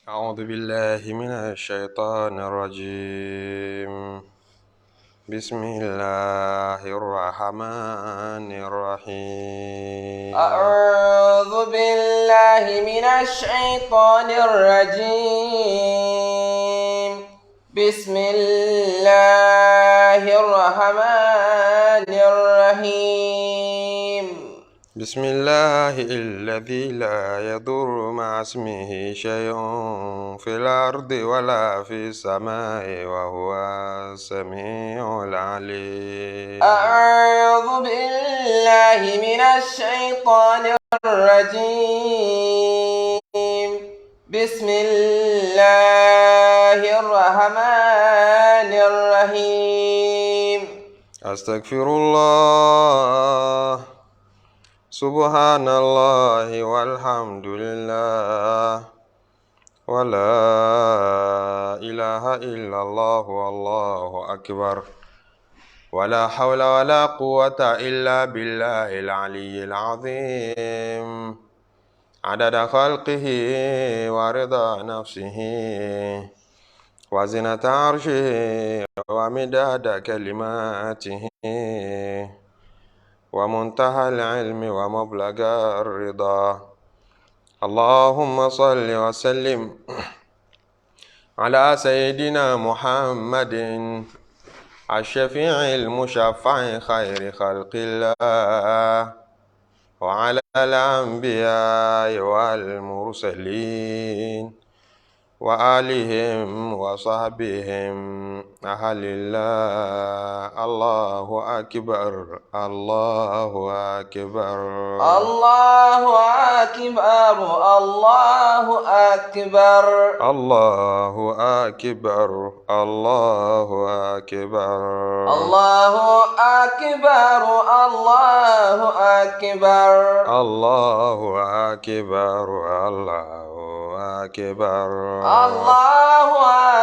أعوذ بالله من الشيطان الرجيم. بسم الله الرحمن الرحيم. أعوذ بالله من الشيطان الرجيم. بسم الله الرحمن الرحيم. بسم الله الذي لا يضر مع اسمه شيء في الأرض ولا في السماء وهو السميع العليم. أعوذ بالله من الشيطان الرجيم. بسم الله الرحمن الرحيم. أستغفر الله سبحان الله والحمد لله ولا إله إلا الله والله أكبر ولا حول ولا قوة إلا بالله العلي العظيم عدد خلقه ورضا نفسه وزنة عرشه ومداد كلماته ومنتهى العلم ومبلغ الرضا. اللهم صل وسلم على سيدنا محمد الشفيع المشفع خير خلق الله وعلى الأنبياء والمرسلين وآلهم وصحبهم أهل الله. الله أكبر الله أكبر الله أكبر الله أكبر الله أكبر الله أكبر الله أكبر الله أكبر الله أكبر الله أكبر الله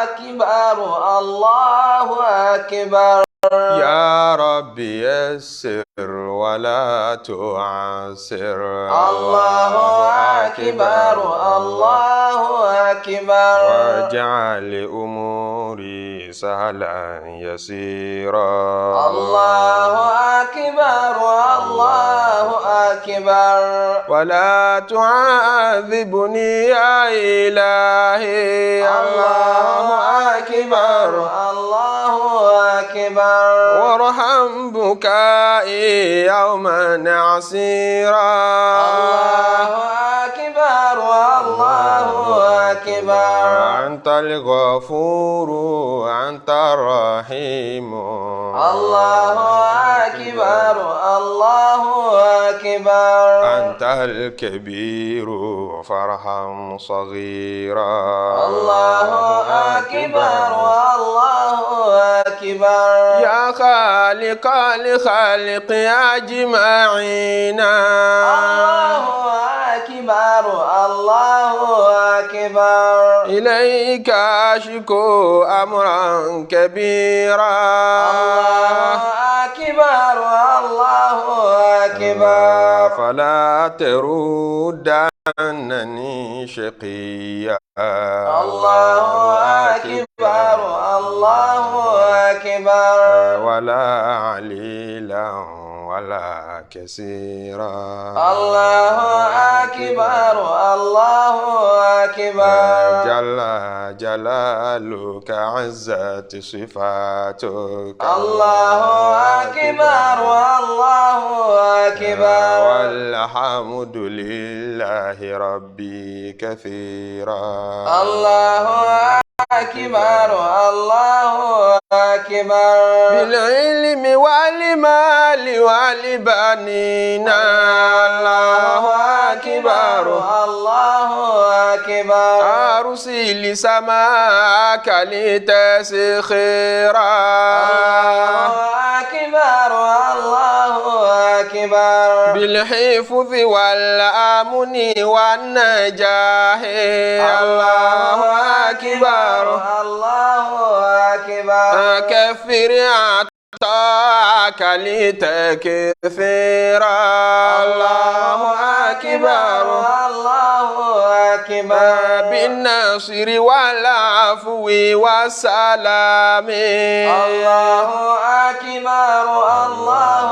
أكبر الله أكبر. يا ربي يسر ولا تعسر. الله أكبر الله أكبر. واجعل أموري سهلا يسيرا. الله أكبر الله أكبر. ولا تعذبني يا إلهي. الله أكبر الله أكبر. وارحم بكائي يوما عسيرا. الله أكبر الله أكبر. أنت الغفور أنت الرحيم. الله أكبر الله أكبر. أنت الكبير فارحم صغيرا. الله أكبر الله أكبر. يا خالق الخلق أجمعين. الله أكبر الله أكبر. إليك أشكو أمرا كبيرا. الله أكبر الله أكبر. فلا تردنني شقيا. الله أكبر الله أكبر. ولا عليلا ولا كثيرا. الله أكبر الله أكبر. جل جلالك عزت صفاتك. الله أكبر الله أكبر. والحمد لله ربي كثيرا. الله أكبر الله أكبر. بالعلم والمال والبنين. الله أكبر الله أكبر. أرسل سماك لتسخيرا. الله أكبر الله أكبر. بالحفظ والأمن والنجاح. الله أكبر الله أكبر. كفر عطاك لتكثيرا. الله أكبر الله أكبر. بالنصر والعفو والسلام الله أكبر الله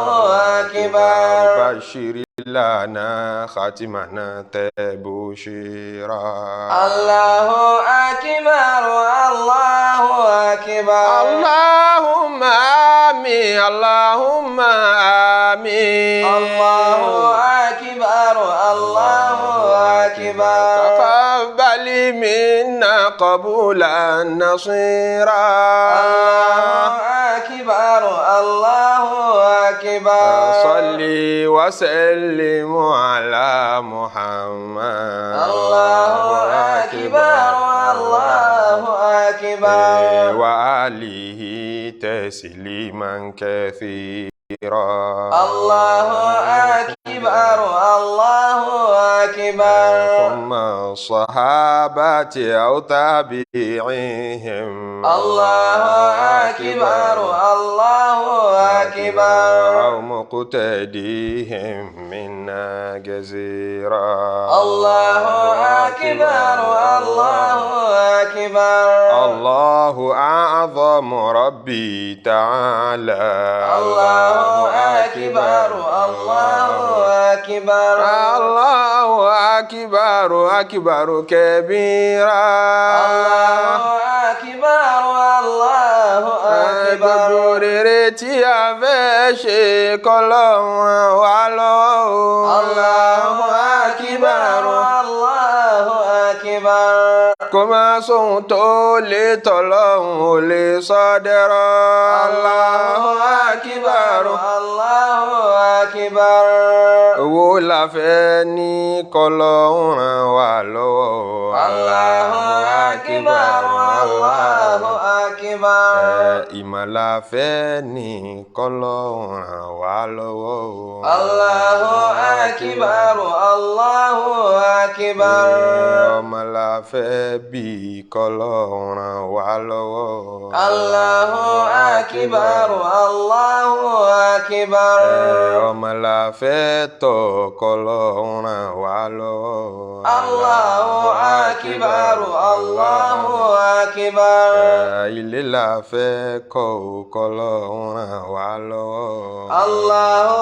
أكبر بشر لنا ختمنا تبشيرا الله أكبر الله أكبر اللهم آمين اللهم آمين الله أكبر الله أكبر تقبل منا قبولا نصيرا الله أكبر الله أكبر صلي وسلم على محمد الله أكبر الله أكبر وآله تسليما كثيرا الله أكبر الله أكبر ثم الصحابة أو تابعيهم الله أكبر الله أكبر أو مقتديهم منا جزيرا الله أكبر الله أكبر الله أعظم ربي تعالى الله أكبر الله أكبر الله أكبر أكبر كبيرا الله أكبر الله أكبر tí a fẹ́ ṣe kọ́lọ́run wa lọ́wọ́. Allahu akbar Allahu akbar. Kò máa sóhun tó lè tọ́lọ́run ò lè sọ dẹ̀rọ̀. Allahu akbar Allahu akbar. Owó la fẹ́ ní kọ́lọ́run ràn wá lọ́wọ́. Allahu akbar Allahu akbar. Ìmọ̀ la fẹ́ ní kọ́lọ́run ràn wá lọ́wọ́. Allahu akbar Allahu akbar. Ọmọ la fẹ́ bí kọ́lọ́run ràn wá lọ́wọ́. Allahu akbar Allahu akbar. Ọmọ la fẹ́ tọ́ kọ́lọ́run ràn wá lọ́wọ́. Allahu akbar Allahu akbar. Ilé la fẹ́ kọ́ kọ́lọ́run ràn wá lọ́wọ́. Allahu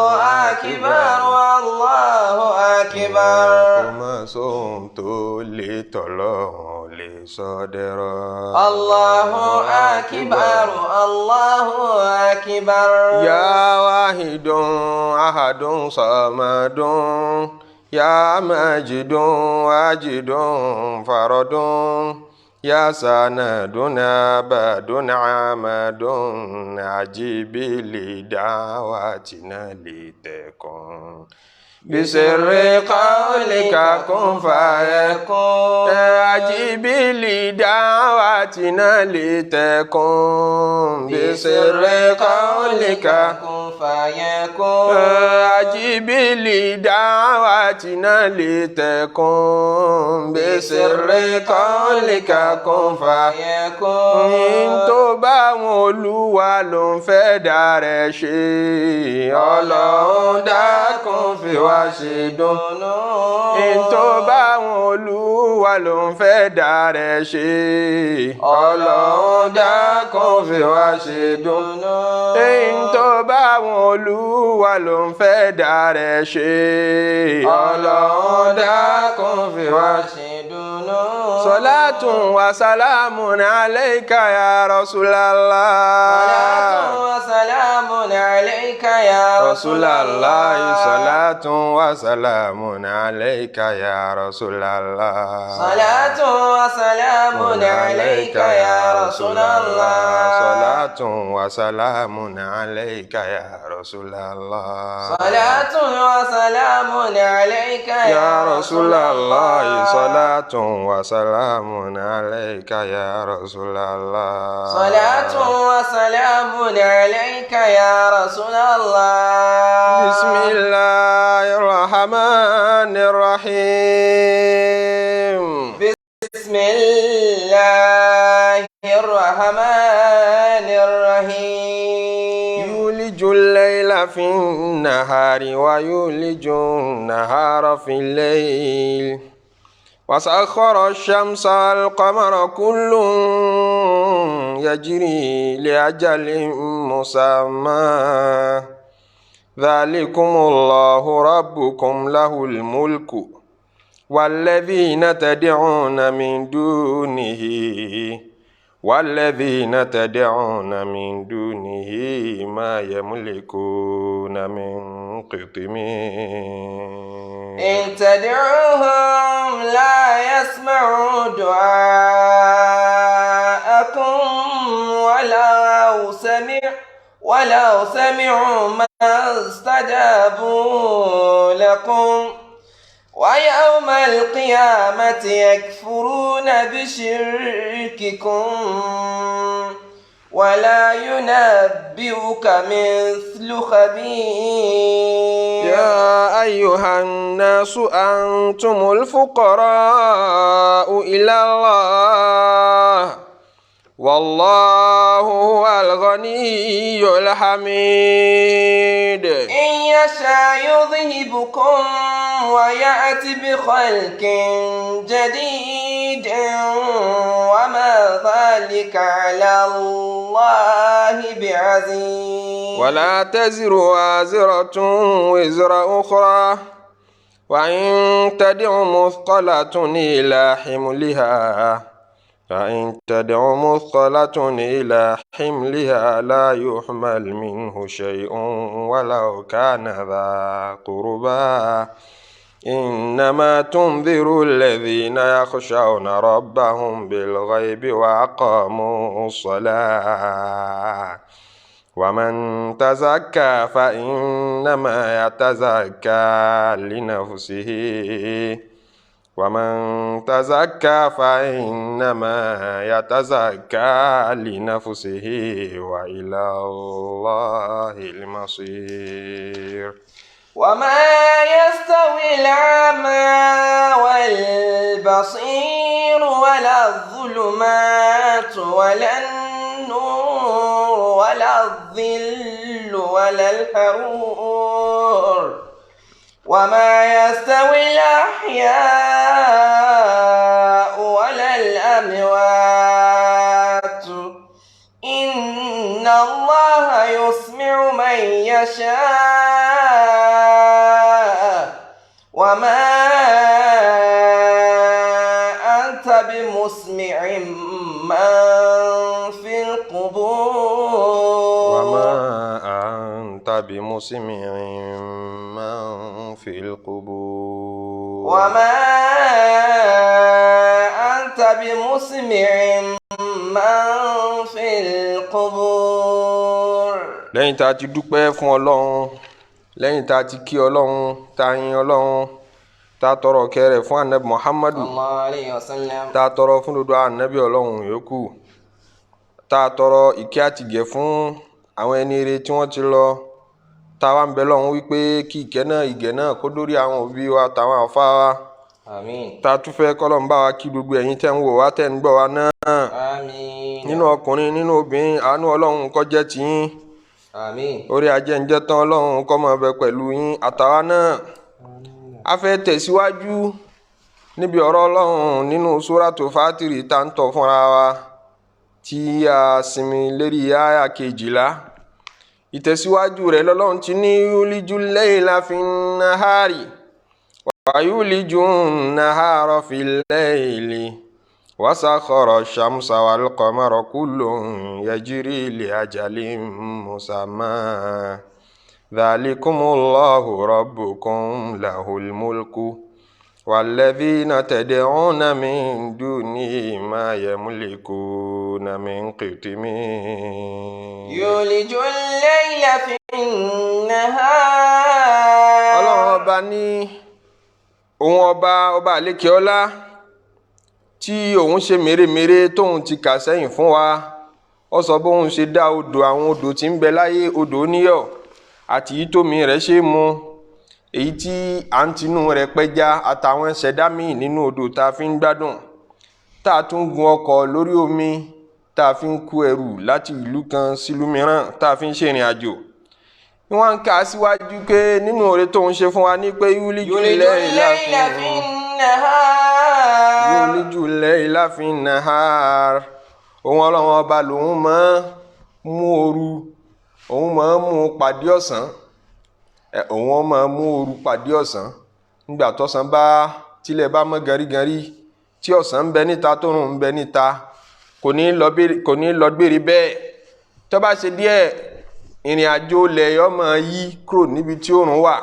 akbar Allahu akbar. Kò mọ̀ sóhun tó lè tọ́lọ́run lè sọ dẹ̀rọ̀. Allahu akbar Allahu akbar. Ya wahidun ahadun samadun ya majidun wajidun faradun ya sanadun abadun amadun ajibili dawatina litekun bisirri qawlika kun fayakun ajibili dawatina litekun bisirri qawlika kun fayakun ajibili dawatina litekun bisirri qawlika kun fayakun. Tó bá wọn Olúwa ló ń fẹ́ dàrẹ́ ṣe Ọlọ́run dákun fi wá ṣe dùnnú. Tó bá wọn Olúwa ló ń fẹ́ dàrẹ́ ṣe Ọlọ́run dákun fi wá ṣe dùnnú. Tó bá wọn Olúwa ló ń fẹ́ dàrẹ́ ṣe Ọlọ́run dákun fi wá ṣe dùnnú. Salatun wa salamun alayka ya Rasulallah. Salatun wa salamun alayka ya Rasulallah. Salatun wa salamun alayka ya Rasulallah. Salatun wa salamun alayka ya Rasulallah. Salatun wa salamun alayka ya Rasulallah. Salatun wa salamun alayka ya Rasulallah. Salatun wa salamun alayka ya Rasulallah. Salatun wa salamun alayka ya Rasulallah. Bismillahir rahmanir rahim. Bismillahir rahmanir rahim. Yulijul layla fin nahari wa yulijun nahara fil layl وسخر الشمس والقمر كل يجري لأجل مسمى ذلكم الله ربكم له الملك والذين تدعون من دونه ما يملكون من قطمير إن تدعوهم لا يسمعوا دعاءكم ولو سمعوا ما استجابوا لكم ويوم القيامة يكفرون بشرككم ولا ينبئك مثل خبير يا أيها الناس أنتم الفقراء إلى الله والله هو الغني الحميد إن يشاء يذهبكم ويأتي بخلق جديد وما ذلك على الله بعزيز ولا تزر وازرة وزر أخرى وإن تدع مثقلة إلى حملها لا يحمل منه شيء ولو كان ذا قربى إنما تنذر الذين يخشون ربهم بالغيب وأقاموا الصلاة ومن تزكى فإنما يتزكى لنفسه وإلى الله المصير وما يستوي الأعمى والبصير ولا الظلمات ولا النور ولا الظل ولا الحرور وما يستوي الأحياء ولا الأموات إن الله يسمع من يشاء وما أنت بمسمع من في القبور وما أنت بمسمع من في القبور. lẹ́yìn tá a ti dúpẹ́ fún Ọlọ́run lẹ́yìn tá a ti kí Ọlọ́run tá a yin Ọlọ́run tá a tọrọ kẹrẹ fún anabi Muhammadu tá a tọrọ fún dodo anabi Ọlọ́run yòókù tá a tọrọ ìkẹ́ àtìgẹ̀ fún àwọn ẹni ire tí wọ́n ti lọ tá a wá ń bẹ lọ́hùn wípé kí ìkẹ́ náà ìgẹ̀ náà kó dórí àwọn òbí wa àtàwọn àfáà wa àmín tá a tún fẹ́ kọ́lọ́n bá wa kí gbogbo ẹ̀yin tẹ́ ń wò wá tẹ́ ń gbọ́ wa náà àmín nínú ọkùnrin nínú obìnrin àánú Ọlọ́run kó jẹ́ tiyín àmín orí ajẹ́njẹ́ tán Ọlọ́run kó máa bẹ pẹ̀lú yín àtàwa náà a fẹ́ tẹ̀síwájú níbi ọ̀rọ̀ Ọlọ́run nínú Suratu Fatir tá ń tọ̀ fúnra wa tí a sinmi lérí àyà 12 ìtẹ̀síwájú rẹ̀ lọ́lọ́run ti ní yulijul layla fin nahari wa yulijun nahara fil layli wa sakhara ash-shamsa wal qamara kullun yajri li ajalin musamma dhalikumullahu rabbukum lahul mulku والذين تدعون من دونه ما يملكون من قطمير يولج الليل في النهار Ọlọ́run ọba ní òun ọba àlékè ọlá tí òun ṣe mèremère tóun ti kà sẹ́yìn fún wa ó sọ bóun ṣe dá odò àwọn odò tí ń bẹ láyé odò oníyọ̀ àti yìí tómi rẹ̀ ṣe mu èyí tí à ń tinú rẹ̀ pẹja àtàwọn ṣẹ̀dá míì nínú odò tá a fi ń gbádùn tá a tún gun ọkọ̀ lórí omi tá a fi ń kó ẹrù láti ìlú kan sílùú mìíràn tá a fi ń ṣèrìn àjò ni wọ́n ń kà á síwájú pé nínú oore tó ń ṣe fún wa ní pé yulijul layla fin nahar yuliju layla fin nahar òun ọlọ́run ọba lòun máa mú òru òun máa mú pàdé ọ̀sán òun máa mú òru pàdé ọ̀sán nígbà tọ́sán bá tilẹ̀ bá mọ́ gàrígàrí tí ọ̀sán ń bẹ níta tóòrùn ń bẹ níta kò ní lọ gbére bẹ́ẹ̀ tó bá ṣe díẹ̀ ìrìn àjò lẹ̀ yọ máa yí kúrò níbi tí òòrùn wà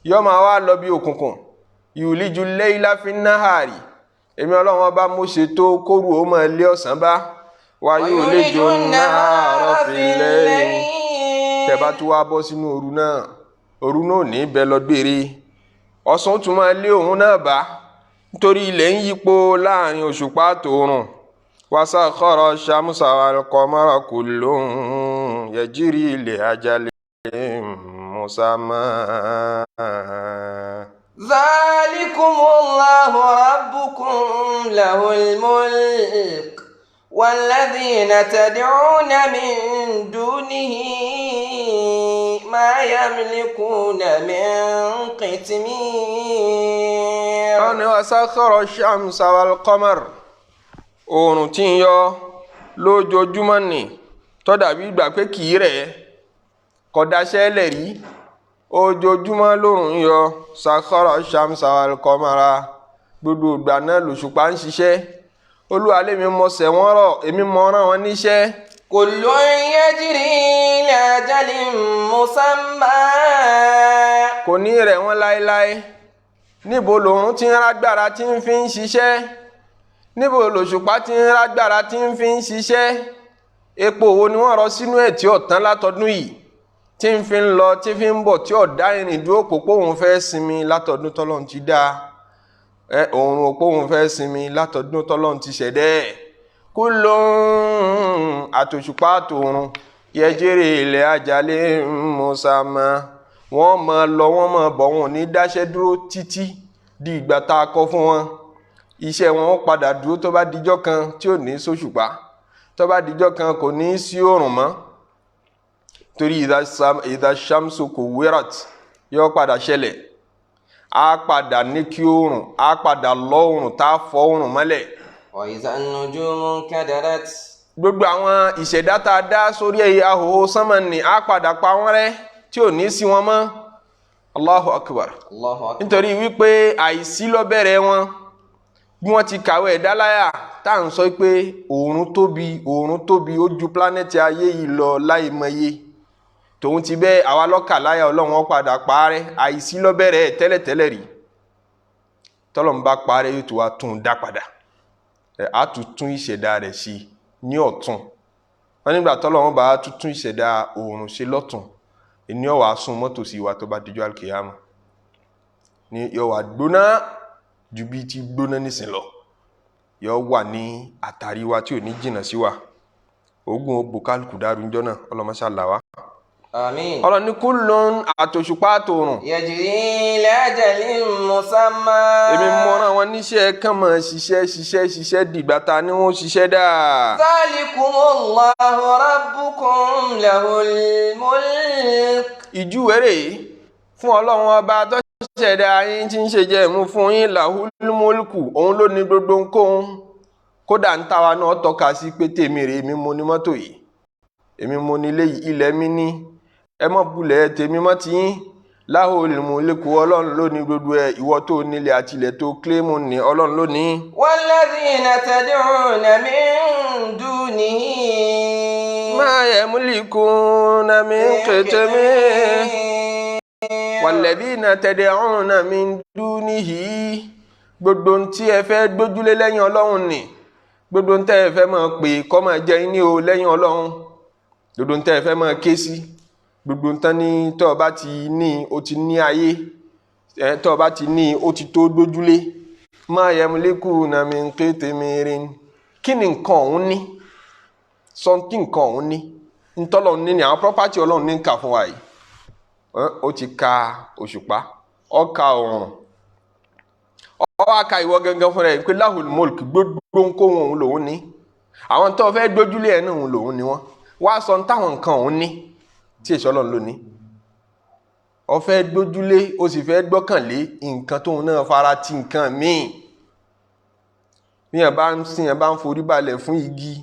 yọ máa wá lọ bí òkùnkùn yuliju layla fin nahari èmi ọlọ́run ọba mo ṣètò kóru ó máa lé ọ̀sán bá wa yuliju nahara fil layl tẹ́ bá tún wá bọ́ sínú òru náà ò ní bẹ lọ gbére ọ̀sán tún máa lé òun náà bá nítorí ilẹ̀ ń yípo láàrin òṣùpá àtòòrùn wasakhara shamsa wal qamara kullun yajri li ajalin musamma. Zalikumullahu rabbukum lahul mulk walladhina tad'una min dunihi ma yamlikuna min qitmir. Ọ̀nà wasakhara shamsa wal qamara oòrùn tí ń yọ lójoojúmọ́ ni tó dàbí ìgbà pé kì í rẹ̀ kò dáṣẹ́ lẹ̀ rí ojoojúmọ́ lóòrùn ń yọ sakhara shamsa wal qamara gbogbo ìgbà náà lòṣùpá ń ṣiṣẹ́ olúwa lèmi mọ sẹ̀wọ́n rọ̀ èmi mọ rán wọn níṣẹ́. kullun yajri li ajalin musamma. kò ní rẹ̀ wọ́n láéláé níbo lòòrùn ti ń rágbára tí ń fi ń ṣiṣẹ́ níbo lòṣùpá tí ń rágbára tí ń fi ń ṣiṣẹ́ epo wo ni wọ́n rọ sínú ẹ̀ tí ó tán látọdún yìí tí ń fi ń lọ tí fi ń bọ̀ tí ó dá ìrìn dúró pòpò òun fẹ́ sinmi látọdún tọ́lọ́run ti dá òun òpó òun fẹ́ sinmi látọdún tọ́lọ́run ti ṣẹ̀dẹ́ kullun àtòṣùpá àtòrun yajri li ajalin musamma wọ́n máa lọ wọ́n máa bọ̀ wọn ní dáṣẹ́ dúró títí di ìgbà tá a kọ fún wọn iṣẹ́ wọn ó padà dúró tó bá dijọ́ kan tí ò ní sóṣùpá tó bá dijọ́ kan kò ní sí òòrùn mọ́ torí idha shamsu kuwirat yóò padà ṣẹlẹ̀ á padà ní kí òòrùn á padà lọ òòrùn tá a fọ́ òòrùn mọ́lẹ̀. wa idha nujumu kadarat. gbogbo àwọn ìṣẹ̀dá tá a dá sórí ahòhò sánmà ni á padà pa wọ́n rẹ́ tí ò ní sí wọn mọ́. Allahu akbar. Nítorí wípé àìsí ló bẹ̀rẹ̀ wọn bí wọ́n ti kàwé ẹ̀dá láyà tá à ń sọ pé òòrùn tóbi ó ju pílánẹ́tì ayé yìí lọ láìmọye tòun ti bẹ́ẹ̀ àwa lọ́kà láyà ọlọ́run ó padà parẹ́ àìsí ló bẹ̀rẹ̀ tẹ́lẹ̀tẹ́lẹ̀ rí tọ́lọ́run bá parẹ́ yóò tó wá tún un dá padà á tún ìṣẹ̀dá rẹ̀ sí ní ọ̀tún wọ́n nígbà tọ́lọ́run bá tún ìṣẹ̀dá òòrùn ṣe lọ́tún ìní ọ̀wà sún mọ́tò sí wa tó bá dijọ́ alkiyama ní yọ̀wà gbóná ju bí ti gbóná nísìn lọ yọ wà ní àtàrí wa tí ò ní jìnnà sí wa ogun ògbò kálukú dárú njọ́ náà ọlọ́mọṣà làwá. Àmín. ọ̀rọ̀ ní kullun àtòṣùpá àtòrùn. yajri li ajalin musamma. èmi mọ́ra wọn níṣẹ́ kàn máa ṣiṣẹ́ dìgbà ta ni wọ́n ṣiṣẹ́ dáa. Zalikumullahu rabbukum lahul mulk. ìjúwèrè fún ọlọ́run ọba tó ṣẹ̀dá yín tí ń ṣe jẹ́ mú fún yín lahul mulku òun ló ní gbogbo nǹkan kódà ń tàwa náà tọ́ka sí pé tèmi rè èmi mo ní mọ́tò yìí èmi mo ní ilé yìí ilẹ̀ mi ní ẹ mọ́ bulẹ̀ tèmi mọ́ ti yín lahul mulku ọlọ́run ló ní gbogbo ẹ̀ ìwọ tó nílẹ̀ àtìlẹ̀ tó kílẹ̀mù ní ọlọ́run ló ní. walladhina tad'una min dunihi ma yamlikuna min qitmir. walladhina tad'una min dunihi gbogbo tí ẹ fẹ́ gbójúlé lẹ́yìn ọlọ́run ni gbogbo tẹ́ ẹ fẹ́ máa pè kó máa jẹ yín ní o lẹ́yìn ọlọ́run gbogbo tẹ́ ẹ fẹ́ máa ké sí gbogbo tán ní tọ́ ọ bá ti ní o ti ní ayé tọ́ ọ bá ti ní o ti tó gbójúlé ma yamlikuna min qitmirin kí ni nǹkan ọ̀hún ní sọ kí nǹkan ọ̀hún ní ntọ́lọ́run ní àwọn property ọlọ́run ní ń kà fún wa yìí ó ti ka òṣùpá ó ka òòrùn ó wá ka ìwọ gangan fúnra ẹ̀ pé lahul mulk gbogbo nǹkan òun lòun ní àwọn tó fẹ́ gbójúlé ẹ̀ náà òun lòun ní wọ́n wá sọ táwọn nǹkan òun ní tí èso ọlọ́run ló ní ó fẹ́ gbójúlé ó sì fẹ́ gbọ́kànlé nǹkan tóun náà fara ti nǹkan míì bí yàn bá ń forí balẹ̀ fún igi,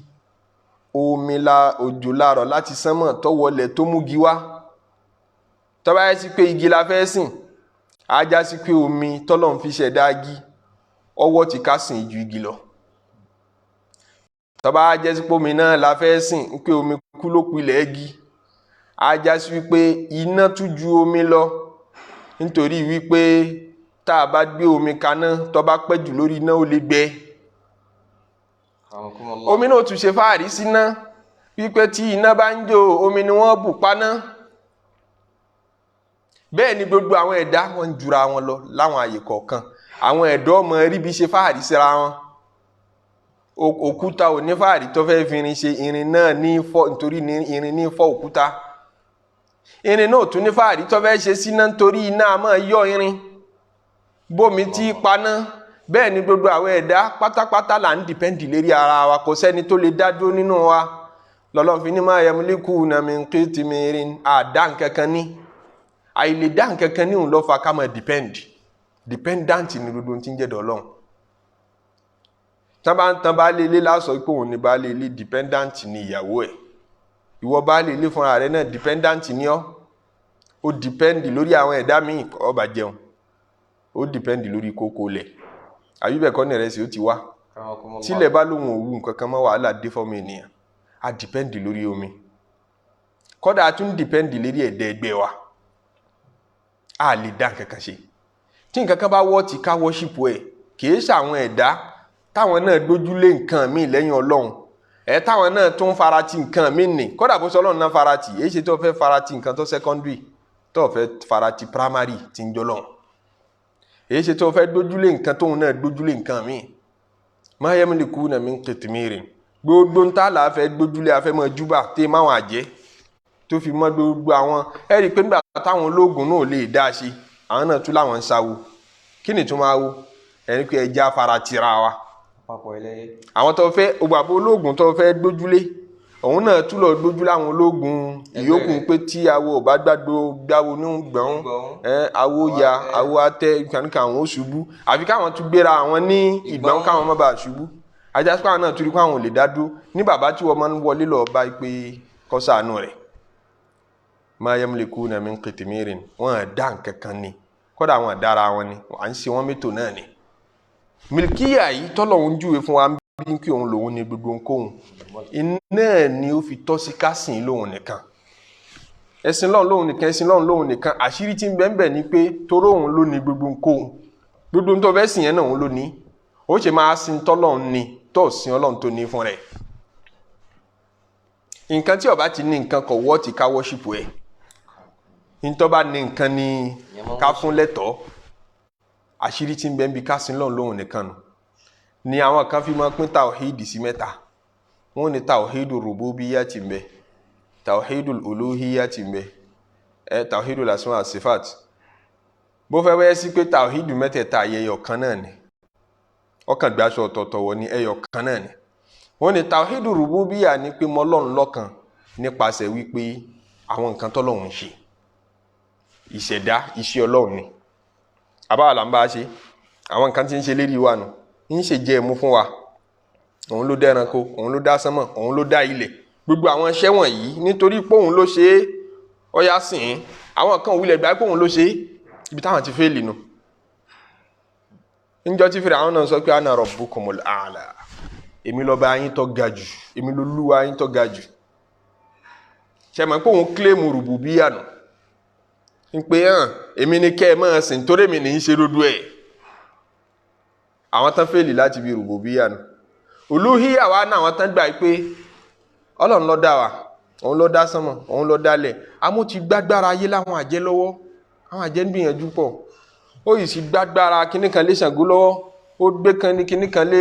omi òjò láàrọ̀ láti sánmọ̀ tó wọlẹ̀ tó múgi wá. Tó bá yẹ sí pé igi la fẹ́ sìn, á já sí pé omi tọ́lọ́run fi ṣẹ̀dá igi ọwọ́ ti ká sìn ju igi lọ. Tó bá jẹ́ sí pé omi náà la fẹ́ sìn pé omi kú ló pilẹ̀ igi, á já sí wípé iná tún ju omi lọ, nítorí wípé tá a bá gbé omi kaná tó bá pẹ́ jù lórí iná ó lè gbẹ. Omi náà tún ṣe fáàrí síná wípé tí iná bá ń jó omi ni wọ́n bù paná. Bẹ́ẹ̀ ni gbogbo àwọn ẹ̀dá wọn jura wọn lọ láwọn àyè kọ̀ọ̀kan. Àwọn ẹ̀dọ́ ọmọ rí bí ṣe fáàrí síra wọn. Òkúta ò ní fáàrí tó fẹ́ fi irin ṣe, irin náà ní fọ́ nítorí irin ní fọ́ òkúta. Irin náà tún ní fáàrí tó fẹ́ ṣe síná nítorí iná a máa yọ irin bómi tí paná. Bẹ́ẹ̀ ni gbogbo àwọn ẹ̀dá pátápátá là ń dìpẹ́ndì lérí ara wa, kò sẹ́ni tó lè dá dúró nínú wa. Lọ́lọ́run fi ní ma yamlikuna min qitmirin, àdá nkankan ní àìlè dá nkankan ní òun ló fa ká máa dependent ní gbogbo tí ń jẹ́ dọ́lọ́run. Tán bá lé lásọ pé òun ní bá lé dependent ní ìyàwó ẹ̀. Ìwọ bá lé fúnra rẹ̀ náà dependent ní ọ́. Ó depend lórí àwọn ẹ̀dá míì ó bá jẹun. Ó depend lórí kókó lẹ̀. Àbí bẹ́ẹ̀ kọ́ ní rẹ̀ sí ó ti wá. Tílẹ̀ bá lóhun òwú nǹkan kan mọ́ wàhálà dé fọ́mọ ènìyàn. A depend lórí omi. Kódà a tún depend lérí ẹ̀dá ẹgbẹ́ wa. A lè dá nǹkan kan ṣe. Tí nǹkan kan bá wọ́ ti ká worship ẹ̀, kìí ṣàwọn ẹ̀dá táwọn náà dójúlé nǹkan míì lẹ́yìn Ọlọ́run. Táwọn náà tún farati nǹkan míì nì. Kódà bó ṣe Ọlọ́run náà farati, èyí ṣe tó fẹ́ farati nǹkan tó secondary, tó fẹ́ farati primary tí ń jọlọ́run. Èyí ṣe tó fẹ́ dójúlé nǹkan tóun náà dójúlé nǹkan míì. Ma yamlikuna min qitmirin. Gbogbo ń tà láfẹ́ dójúlé afẹ́ mọ́ júbà tí máwọn àjẹ́ tó fi mọ́ gbogbo àwọn ẹ̀rí pé nígbà táwọn ológun náà lè dá ṣe, àwọn náà tún láwọn ń sáwó. Kí ni tún máa wó? Ẹni pé ẹja fara tira wa. Àwọn tó fẹ́ ògbàbó ológun tó fẹ́ dójúlé, òun náà tún lọ dójúlé àwọn ológun ìyókùn pé tí awo ò bá gbáwo ní gbọ̀n, awo ya awo atẹ ìkànnìkà àwọn ó ṣubú, àfi káwọn tún gbéra àwọn ní ìgbọ̀n káwọn má bàa ṣubú. Ajásípò àwọn náà tún rí pé àwọn ò lè dá dúró ní bàbá tí wọ́n máa ń wọlé lọ bá pé kó ṣàánú rẹ̀. Ma yamlikuna min qitmirin, wọ́n dá nǹkan kan ni, kódà àwọn àdára wọn ni, à ń ṣe wọ́n mẹ́tò náà ni. Milkiya yìí tọ́lọ́hun júwe fún wa bí kí òun lòun ní gbogbo nǹkan, iná ni ó fi tọ́ sí kásìn lóhun nìkan. Ẹ̀sìn lọ́hun lóhun nìkan, ẹ̀sìn lọ́hun lóhun nìkan. Àṣírí tí ń bẹ ńbẹ̀ ni pé toró òun ló ní gbogbo nǹkan. Gbogbo tó fẹ́ sìn yẹn náà òun ló ní. Ó ṣe máa sin tọ́lọ́hun ni tó sin Ọlọ́run tó ní fún rẹ̀. Nǹkan tí ó bá ti ní nǹkan kọ̀ wọ́ ti ká worship ẹ̀. Ntọ́ bá ní nǹkan ni ká fún lẹ́tọ̀ọ́. Àṣírí tí ń bẹ ń bi ká sin Ọlọ́run lóhun nìkan nù. Ni àwọn kan fi máa pín Tawheed sí mẹ́ta. Wọ́n ní Tawheedul Rububiyyah tí ń bẹ, Tawheedul Uluhiyyah tí ń bẹ, Tawheedul Asma wa Sifat. Bó fẹ́ wẹ́ sí pé Tawheed mẹ́tẹ̀ẹ̀ta ẹyọ kan náà ni. Ọkàn gbáṣọ ọ̀tọ̀ọ̀tọ̀ wọ ní ẹyọ kan náà ni. Wọ́n ní Tawheedul Rububiyyah ní pé mọ́ Ọlọ́run lọ́kan nípasẹ̀ wípé àwọn nǹkan tọ́lọ́run ṣe. Ìṣẹ̀dá iṣẹ́ Ọlọ́run ni. Àbáwá là ń bá ṣe. Àwọn nǹkan tí ń ṣe lérí wa nù. Ń ṣe jẹ ẹ̀mú fún wa. Òun ló dá ẹranko, òun ló dá sánmọ̀, òun ló dá ilẹ̀. Gbogbo àwọn iṣẹ́ wọ̀nyí nítorí pé òun ló ṣe é, ó yá sìn. Àwọn kan wulẹ̀ gbà pé òun ló ṣe é, ibi táwọn ti fẹ́ẹ̀lì nù. Níjọ́ tí Fíráúnà náà sọ pé ana rabbukumul a'la. Èmi lọba yín tó ga jù, èmi lolúwa yín tó ga jù. Ṣé mọ̀ pé òun claim rububiyyah nù. Ń pé èmi ni kẹ́ ẹ máa sìn torí èmi ní í ṣe rodo ẹ̀. Àwọn tán fẹ́ẹ̀lì láti bí rububiyyah nù. Uluhiyyah wa náà àwọn tán gbà pé Ọlọ́run ló dá wa, òun ló dá sánmọ̀, òun ló dálẹ̀. Àmọ́ ti gbágbára ayé láwọn àjẹ́ lọ́wọ́. Àwọn àjẹ́ ń gbìyànjú pọ̀. Ó yìí sì gbágbára kíní kan lé Ṣàngó lọ́wọ́. Ó gbé kan ní kíní kan lé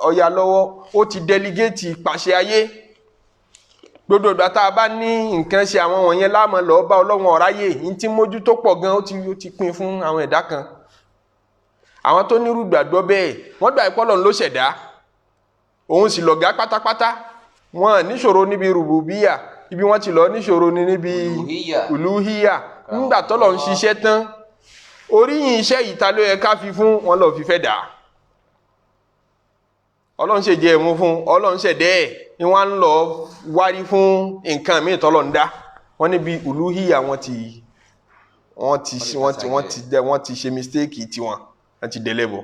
Ọya lọ́wọ́. Ó ti delegate pàṣẹ ayé. Gbogbo ìgbà tá a bá ní nǹkan ṣe àwọn wọ̀nyẹn láàmú lọ bá Ọlọ́run ọ̀ráyè. Ní tí mójú tó pọ̀ gan ó ti pín fún àwọn ẹ̀dá kan. Àwọn tó nírú gbàgbọ́ bẹ́ẹ̀, wọ́n gbà pé Ọlọ́run ló ṣẹ̀dá. Òun sì lọ̀gá pátápátá. Wọ́n níṣòro níbi rububiyyah, ibi wọ́n ti lọ níṣòro ní níbi uluhiyyah. Nígbà tọ́lọ̀ ń ṣiṣẹ́ tán, oríyìn iṣẹ́ yìí ta ló yẹ ká fi fún wọn lọ fi fẹ́ dà. Ọlọ́run ṣe jẹ ẹ̀mú fún Ọlọ́run ṣẹ̀dẹ́ ni wọ́n ń lọ wárí fún nǹkan míì tọ́lọ̀ ń dá wọ́n níbi uluhiyya wọ́n ti ṣe mistake tiwọn wọ́n ti dẹ̀lẹ́bọ̀.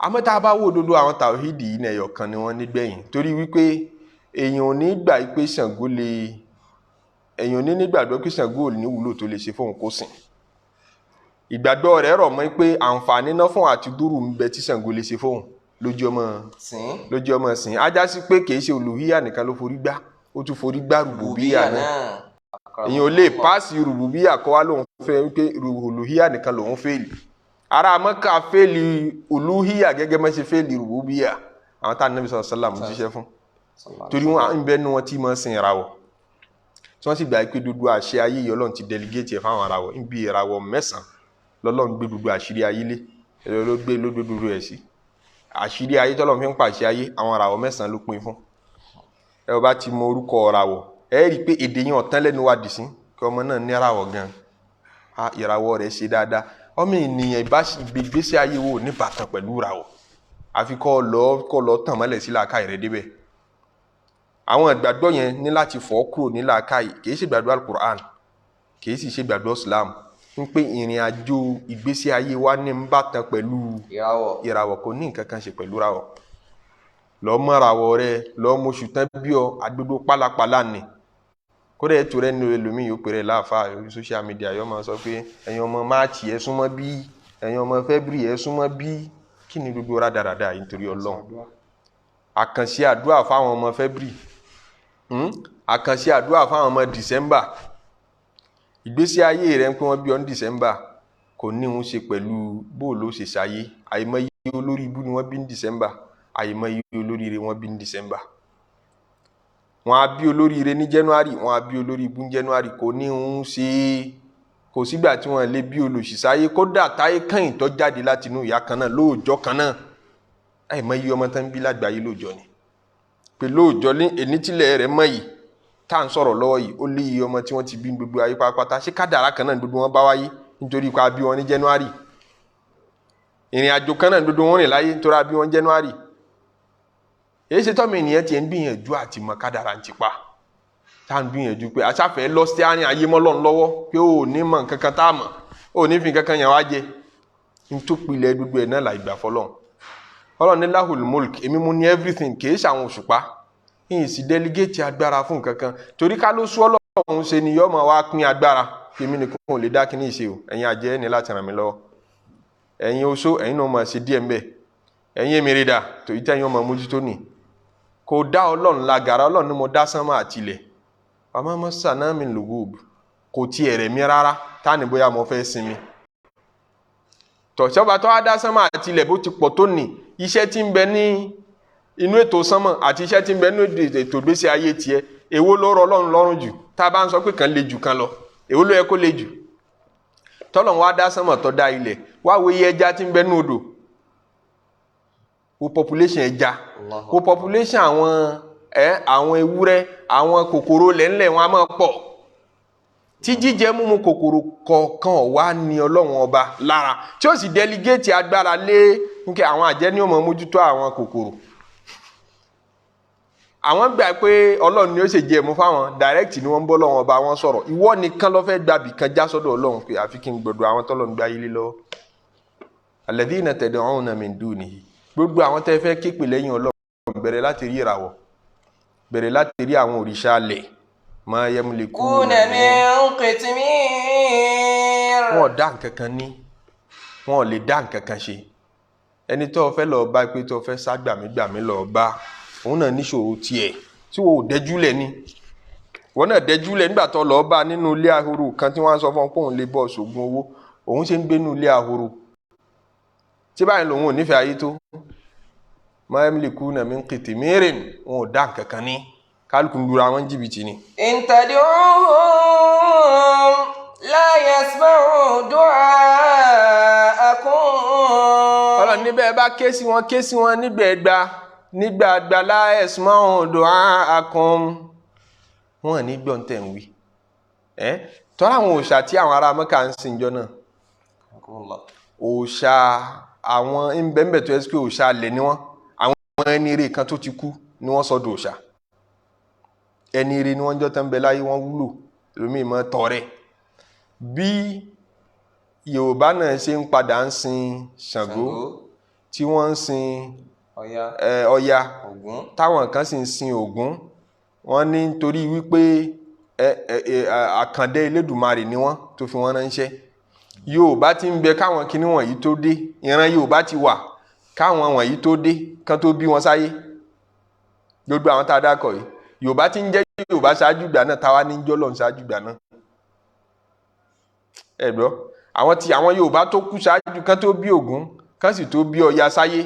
Àmọ́ tá a bá wò òdodo àwọn tàwíìdì yìí nẹ̀yọ̀ kan ni wọ́n nígbẹ̀yìn torí wípé èèyàn ò ní gbà pé Ṣàngó èèyàn ò ní nígbàgbọ́ pé Ṣàngó ò ní wúlò tó lè ṣe fóun kó sìn. Ìgbàgbọ́ rẹ̀ rọ̀ mọ́ pé àǹfààní náà fún àti dúró ń bẹ tí Ṣàngó lè ṣe fóun lójú ọmọ sìn. Ajá sí pé kì í ṣe olùhíyà nìkan ló forí gbá ó tún forí gbá rùbùbíyà náà. Èèyàn ò lè páàsì rùbùbíyà kọ́ wá lòun fẹ́ wípé olùhíyà nìkan lòun fẹ́ẹ̀lì. Ará Mẹ́kà fẹ́ẹ̀lì olùhíyà gẹ́gẹ́ mọ́ ṣe fẹ́ẹ̀lì rùbùbíyà àwọn tá Ànábì sallallahu alaihi wasallam jíṣẹ́ fún. Torí wọn ń bẹ́nu wọn tí mọ́ sin ìràwọ̀ tí wọ́n sì gbà pé dúdú àṣẹ ayé yìí Ọlọ́run ti delegate ẹ̀ fáwọn ìràwọ̀ ń bí ìràwọ̀ 9 lọ́lọ́run gbé dúdú àṣírí ayé lé ló gbé dúdú ẹ̀ sí. Àṣírí ayé tọ́lọ́run fi ń pàṣẹ ayé àwọn ìràwọ̀ 9 ló pín fún. Ẹ bá ti mọ orúkọ ìràwọ̀ ẹ rí i pé èdè yẹn ọ̀tán lẹ́nu wa dì sí kí ọmọ náà ní ìràwọ̀ gan ìràwọ̀ rẹ̀ ṣe dáadáa. Ọmọ ènìyàn ìgbésí ayé wo ní bàtàn pẹ̀lú ìràwọ̀ àfi kọ́ lọ tàn mọ́lẹ̀ sí làákàyè rẹ̀ débẹ̀. Àwọn ìgbàgbọ́ yẹn ní láti fọ́ kúrò ní làákàyè kì í ṣe ìgbàgbọ́ al-Qur'an kì í sì ṣe ìgbàgbọ́ Islam ń pé ìrìn àjò ìgbésí ayé wa ní ń bàtàn pẹ̀lú ìràwọ̀ kò ní nǹkan kan ṣe pẹ̀lú ìràwọ̀. Lọ mọ ìràwọ̀ rẹ lọ mọ oṣù tán bí ọ agbègbè pálapàla ni kódà ètò rẹ ní ẹlòmíì yóò pèrè láàfáà lórí social media yóò máa sọ pé ẹ̀yin ọmọ Máàchì ẹ súnmọ́ bí ẹ̀yin ọmọ February ẹ súnmọ́ bí kí ni gbogbo rádaràda yìí nítorí Ọlọ́run. Àkànṣe àdúrà fáwọn ọmọ February àkànṣe àdúrà fáwọn ọmọ December. Ìgbésí ayé rẹ̀ ń pé wọ́n bí ọ́n December kò ní ń ṣe pẹ̀lú bóòlù ó ṣe ṣayé. Àìmọye olórí ibú ni wọ́n bí ní December àìmọye olóríire wọ́n bí ní December. Wọ́n á bí olóríire ní January wọ́n á bí olórí ibú ní January kò ní ń ṣe kò sígbà tí wọ́n lè bí olùṣìṣáyé kódà táyé kẹ́yìn tó jáde láti inú ìyá kan náà lóòjọ́ kan náà. Àìmọye ọmọ tán bí lágbàáyé lóòjọ́ ni pé lóòjọ́ ní enítílẹ̀ rẹ̀ mọ́ yìí tá à ń sọ̀rọ̀ lọ́wọ́ yìí ó lé iye ọmọ tí wọ́n ti bí gbogbo ayé pátápátá ṣé kádàrá kan náà gbogbo wọn bá wáyé nítorí pé a bí wọn ní January. Ìrìn àjò kan náà gbogbo wọn rìn láyé nítorí a bí wọn January. Èyí ṣe tọ́mọ ènìyàn ti ń gbìyànjú àti mọ kádàrá ń tipa tá à ń gbìyànjú pé aṣáfẹ́ lọ sí àárín ayé mọ́lọ́run lọ́wọ́ pé ó ní mọ̀ nǹkan kan tá a mọ̀ ó ní fi nǹkan kan yẹn wá jẹ nítòpilẹ̀ gbogbo ẹ̀ náà là ìgbà fọlọ́run. Ọlọ́run ní lahul mulk èmi mú ní everything kì í ṣàwọn òṣùpá yìí sì delegate agbára fún nǹkan kan torí ká ló sú Ọlọ́run ṣe ni yọ́mọ wá pín agbára èmi nìkan ò lè dá kíní ìṣe o ẹ̀yin àjẹ́ ní láti ràn mí lọ́wọ́ ẹ̀yin oṣó ẹ̀yin náà máa ṣe díẹ̀ ń bẹ̀ ẹ̀yin èmìrìdà tòyí tẹ́yìn ọmọ mójútó nì kò dá Ọlọ́run lágara Ọlọ́run ní mo dá sánmà àtilẹ̀ àmọ́ mọ́ sànámì lògóòbù kò tiẹ̀ rẹ̀ mí rárá tá ní bóyá mo fẹ́ sinmi tọ̀ṣọ́ba tó wá dá sánmà àtilẹ̀ bó ti pọ̀ tó nì iṣẹ́ tí ń bẹ ní inú ètò sánmọ̀ àti iṣẹ́ tí ń bẹ nínú ètò ìgbésí ayé tiẹ̀ èwo ló rọ Ọlọ́run lọ́rùn jù tá a bá ń sọ pé kan le jù kan lọ èwo ló yẹ kó le jù tọ́lọ́run wá dá sánmọ̀ tó dá ilẹ̀ wá wo iye ẹja tí ń bẹ nínú odò wo population ẹja wo population àwọn ewúrẹ́ àwọn kòkòrò lẹ́ńlẹ̀ wọn a máa pọ̀ tí jíjẹ múmu kòkòrò kọ̀ọ̀kan wá ní Ọlọ́run ọba lára tí ó sì delegate agbára lé nke àwọn àjẹ́ ní ó máa mójútó àwọn kòkòrò. Àwọn gbà pé Ọlọ́run ni ó ṣe jẹ mú fáwọn direct ni wọ́n bọ́ lọ́wọ́ ọba wọn sọ̀rọ̀ ìwọ nìkan ló fẹ́ gbàbí kan já sọ́dọ̀ Ọlọ́run pé àfi kí n gbọ́dọ̀ àwọn tọ́lọ́run gbá yílé lọ́wọ́. Alladhina tad'una min dunihi gbogbo àwọn tẹ́ fẹ́ képe lẹ́yìn Ọlọ́run bẹ̀rẹ̀ láti rí ìràwọ̀ bẹ̀rẹ̀ láti rí àwọn òrìṣà alẹ̀ ma yamlikuna min qitmir. Wọ́n dá nǹkan kan ní wọ́n lè dá nǹkan kan ṣe ẹni tó fẹ́ lọ bá pé tó fẹ́ sá gbàmígbàmí lọ bá òun náà níṣòro tiẹ̀ tí wọ́n ò dẹ́júlẹ̀ ni wọ́n náà dẹ́júlẹ̀ nígbà tó lọ bá nínú ilé ahoro kan tí wọ́n sọ fún pé òun lè bọ́ ṣògùn owó òun ṣe ń gbé nínú ilé ahoro tí báyìí lòun ò nífẹ̀ẹ́ ayé tó ma yamlikuna min qitmirin wọn ò dá nǹkan kan ní kálukú ń lura wọn jìbìtì ni. in tad'uhum la yasma'u du'aakum. Ọlọ́run níbẹ̀ bá ké sí wọn nígbà ẹgbà la yasma'u du'aakum wọn ní gbọ́n tẹ̀ ń wí. Tọ́lá àwọn òòṣà tí àwọn ará Mẹ́kà ń sìn jọ náà òòṣà àwọn ìbẹ̀m̀bẹ̀ tó ẹ́ sí pé òòṣà lẹ̀ ni wọ́n àwọn ẹni eré kan tó ti kú ni wọ́n sọ́dọ̀ òòṣà ẹni eré ni wọ́n jọ tán bẹ láyé wọ́n wúlò lómi mọ́ tọrẹ bí Yorùbá náà ṣe ń padà ń sin Ṣàngó tí wọ́n ń sin Ọya táwọn kan sì ń sin Ògún wọ́n ní nítorí wípé àkàndé Elédùmarè ni wọ́n tó fi wọ́n ránṣẹ́ Yorùbá ti ń bẹ káwọn kinní wọ̀nyí tó dé ìran Yorùbá ti wà káwọn wọ̀nyí tó dé kán tó bí wọn sáyé gbogbo àwọn tá a dákọ̀ yìí Yorùbá ti ń jẹ́ Yorùbá ṣáájú ìgbà náà táwa ní jọ́lọ́run ṣáájú ìgbà náà ẹ̀gbọ́ àwọn Yorùbá tó kú ṣáájú kán tó bí Ògún kán sì tó bí Ọya sáyé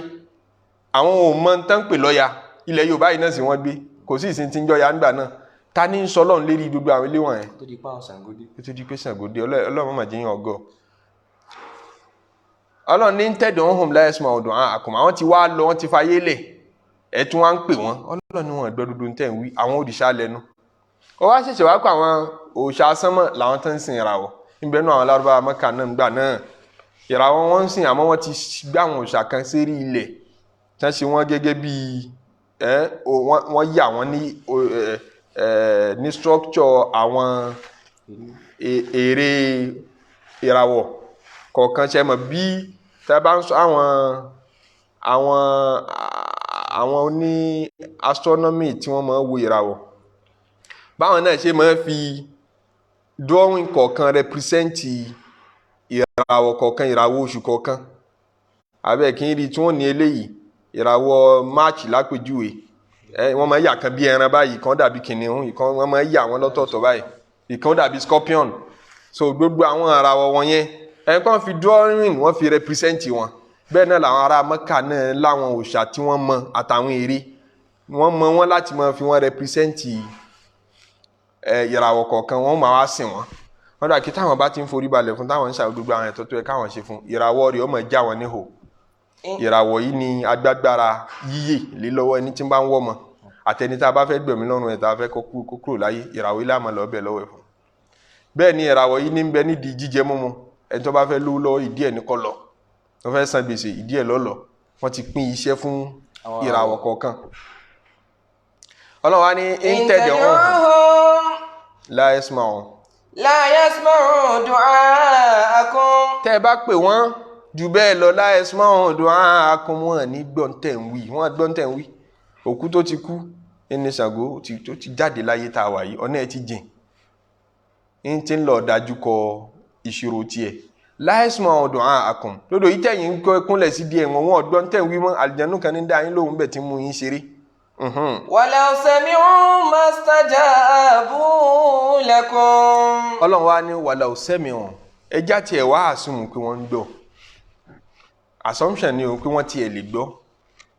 àwọn ò mọ tán pè lọ́ya ilẹ̀ Yorùbá yìí náà sì wọ́n gbé kò sí ìsìn tí ń jọya nígbà náà ta ní ń sọ Ọlọ́run lérí gbogbo àwọn ilé wọ̀nyẹn tó di pé Ṣàngódé Ọlọ́run má jẹ́ yín ọgọ́ Ọlọ́run ní tẹ̀dọ̀ ń hùm láyẹ̀sùn ọ̀dọ̀ àkùnmọ̀ àwọn ti wá lọ wọ́n ti fayé lẹ̀ ẹ̀tún wá ń pè wọ́n Ọlọ́run ní wọn gbọ́ dúdú tẹ̀ ń wí àwọn òrìṣà lẹ́nu ó wá ṣẹ̀ṣẹ̀ wá kó àwọn òòṣà sánmọ̀ làwọn tó ń sin ìràwọ̀ níbẹ̀ náà àwọn Lárúbáwá Mẹ́kà náà gbà náà ìràwọ̀ wọn ń sìn àmọ́ wọ́n ti gbé àwọn òòṣà kan sérí ilẹ̀ tí wọ́n ṣe wọ́n gẹ́gẹ́ bí wọ́n yà wọ́n ní structure àwọn ère ìràwọ̀ kọ̀ọ̀kan ṣe mọ̀ bí tẹ́ bá ń sọ àwọn oní astronomy tí wọ́n máa ń wo ìràwọ̀ báwọn náà ṣe máa ń fi drawing kọ̀ọ̀kan represent ìràwọ̀ kọ̀ọ̀kan ìràwọ̀ oṣù kọ̀ọ̀kan abẹ́ kí n rí tí wọ́n ní eléyìí ìràwọ̀ March lápèjúwe wọ́n máa ń yà kan bí ẹran báyìí kan dàbí kìnìún ìkan wọ́n máa ń yà wọ́n lọ́tọ̀ọ̀tọ̀ báyìí ìkan dàbí scorpion so gbogbo àwọn ìràwọ̀ wọn yẹn ẹ̀kan fi drawing wọ́n fi represent wọn bẹ́ẹ̀ náà làwọn ará Mẹ́kà náà láwọn òòṣà tí wọ́n mọ àtàwọn ère wọ́n mọ wọn láti máa fi wọ́n represent ìràwọ̀ kọ̀ọ̀kan wọ́n máa wá sìn wọ́n dà kí táwọn bá ti ń forí balẹ̀ fún táwọn ń ṣàwọn gbogbo àwọn ẹ̀tọ́ tó yẹ káwọn ṣe fún ìràwọ̀ rẹ̀ ó máa já wọn níhò ìràwọ̀ yìí ni agbágbára yíyè lé lọ́wọ́ ẹni tí ń bá ń wọ́ mọ́ àtẹni tá a bá fẹ́ gbẹ̀mí lọ́rùn ẹ̀ tá a fẹ́ kó kúrò láyé ìràwọ̀ yìí láàmú lọ́ọ́ bẹ̀ lọ́wọ́ ẹ̀ fún bẹ́ẹ̀ ni ìràwọ̀ yìí ní ń bẹ nídìí jíjẹ mímu ẹni tó bá fẹ́ lówó lọ́wọ́ ìdí ẹ̀ ní kọ́ lọ wọ́n fẹ́ san gbèsè ìdí ẹ̀ lọ́lọ́ wọ́n ti pín iṣẹ́ fún ìràwọ̀ kọ̀ọ̀kan Ọlọ́run wá ní intẹ̀dẹ̀ ọ̀hún la yasma'un du'aakum tẹ́ ẹ bá pè wọ́n jù bẹ́ẹ̀ lọ la yasma'un du'aakum wọn ní gbọ́ntẹ̀ ń wí wọ́n gbọ́ntẹ̀ ń wí òkú tó ti kú ẹni Ṣàngó tó ti jáde láyé tá a wà yìí ọ̀nà ẹ̀ ti jìn ń ti ń lọ dájú kọ ìṣòro tiẹ̀ la yasma'un du'aakum lódò yìí tẹ̀yìn ń kúnlẹ̀ sí díẹ̀ wọn gbọ́ntẹ̀ ń wí mọ́ àlùjànnú kan ní dá yín lóhùn bẹ̀ tí mú yín ṣeré walaw sami'u mastajabu lakum. Ọlọ́run wá ní walaw sami'u ẹjá tiẹ̀ wá àsùnmù pé wọ́n ń gbọ́ assumption ni o pé wọ́n tiẹ̀ lè gbọ́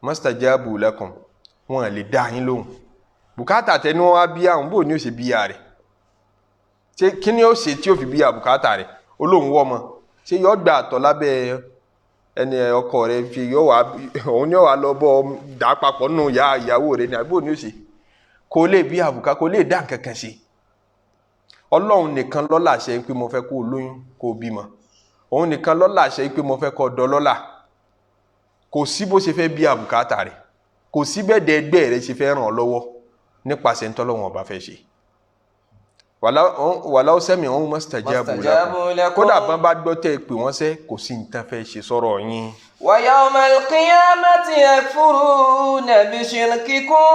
mastajabu lakum wọ́n lè dá yín lóhùn bùkátà tẹni wọ́n wá bí àwọn bò ní ó ṣe bíyà rẹ̀ ṣé kí ni ó ṣe tí ó fi bíyà bùkátà rẹ̀ olóhùn wọ́ ọmọ ṣé yọ gbà àtọ̀ lábẹ́ ẹni ọkọ rẹ̀ fi òun yóò wá lọ bọ́ dà papọ̀ nù ìyàwó rẹ̀ ní àbúrò ní òsì kò lè bí àbùká kò lè dá nǹkan kan ṣe Ọlọ́run nìkan ló láṣẹ pé mo fẹ́ kó lóyún kó bímọ òun nìkan ló láṣẹ pé mo fẹ́ kó dọlọ́lá kò sí bó ṣe fẹ́ bí àbùkátà rẹ̀ kò sí bẹ́ẹ̀ dẹ́gbẹ́ rẹ̀ ṣe fẹ́ ràn ọ́ lọ́wọ́ nípasẹ̀ ntọ́lọ́wọ́n ọba fẹ́ ṣe wàláwọ́ sẹ́mi ọ̀hún mastajabu lakum kódà bọ́n bá gbọ́ tẹ́ pé wọ́n sẹ́ kò sí nǹkan fẹ́ ṣe sọ̀rọ̀ yín. wa yawmal qiyamati yakfuruna bi shirkikum.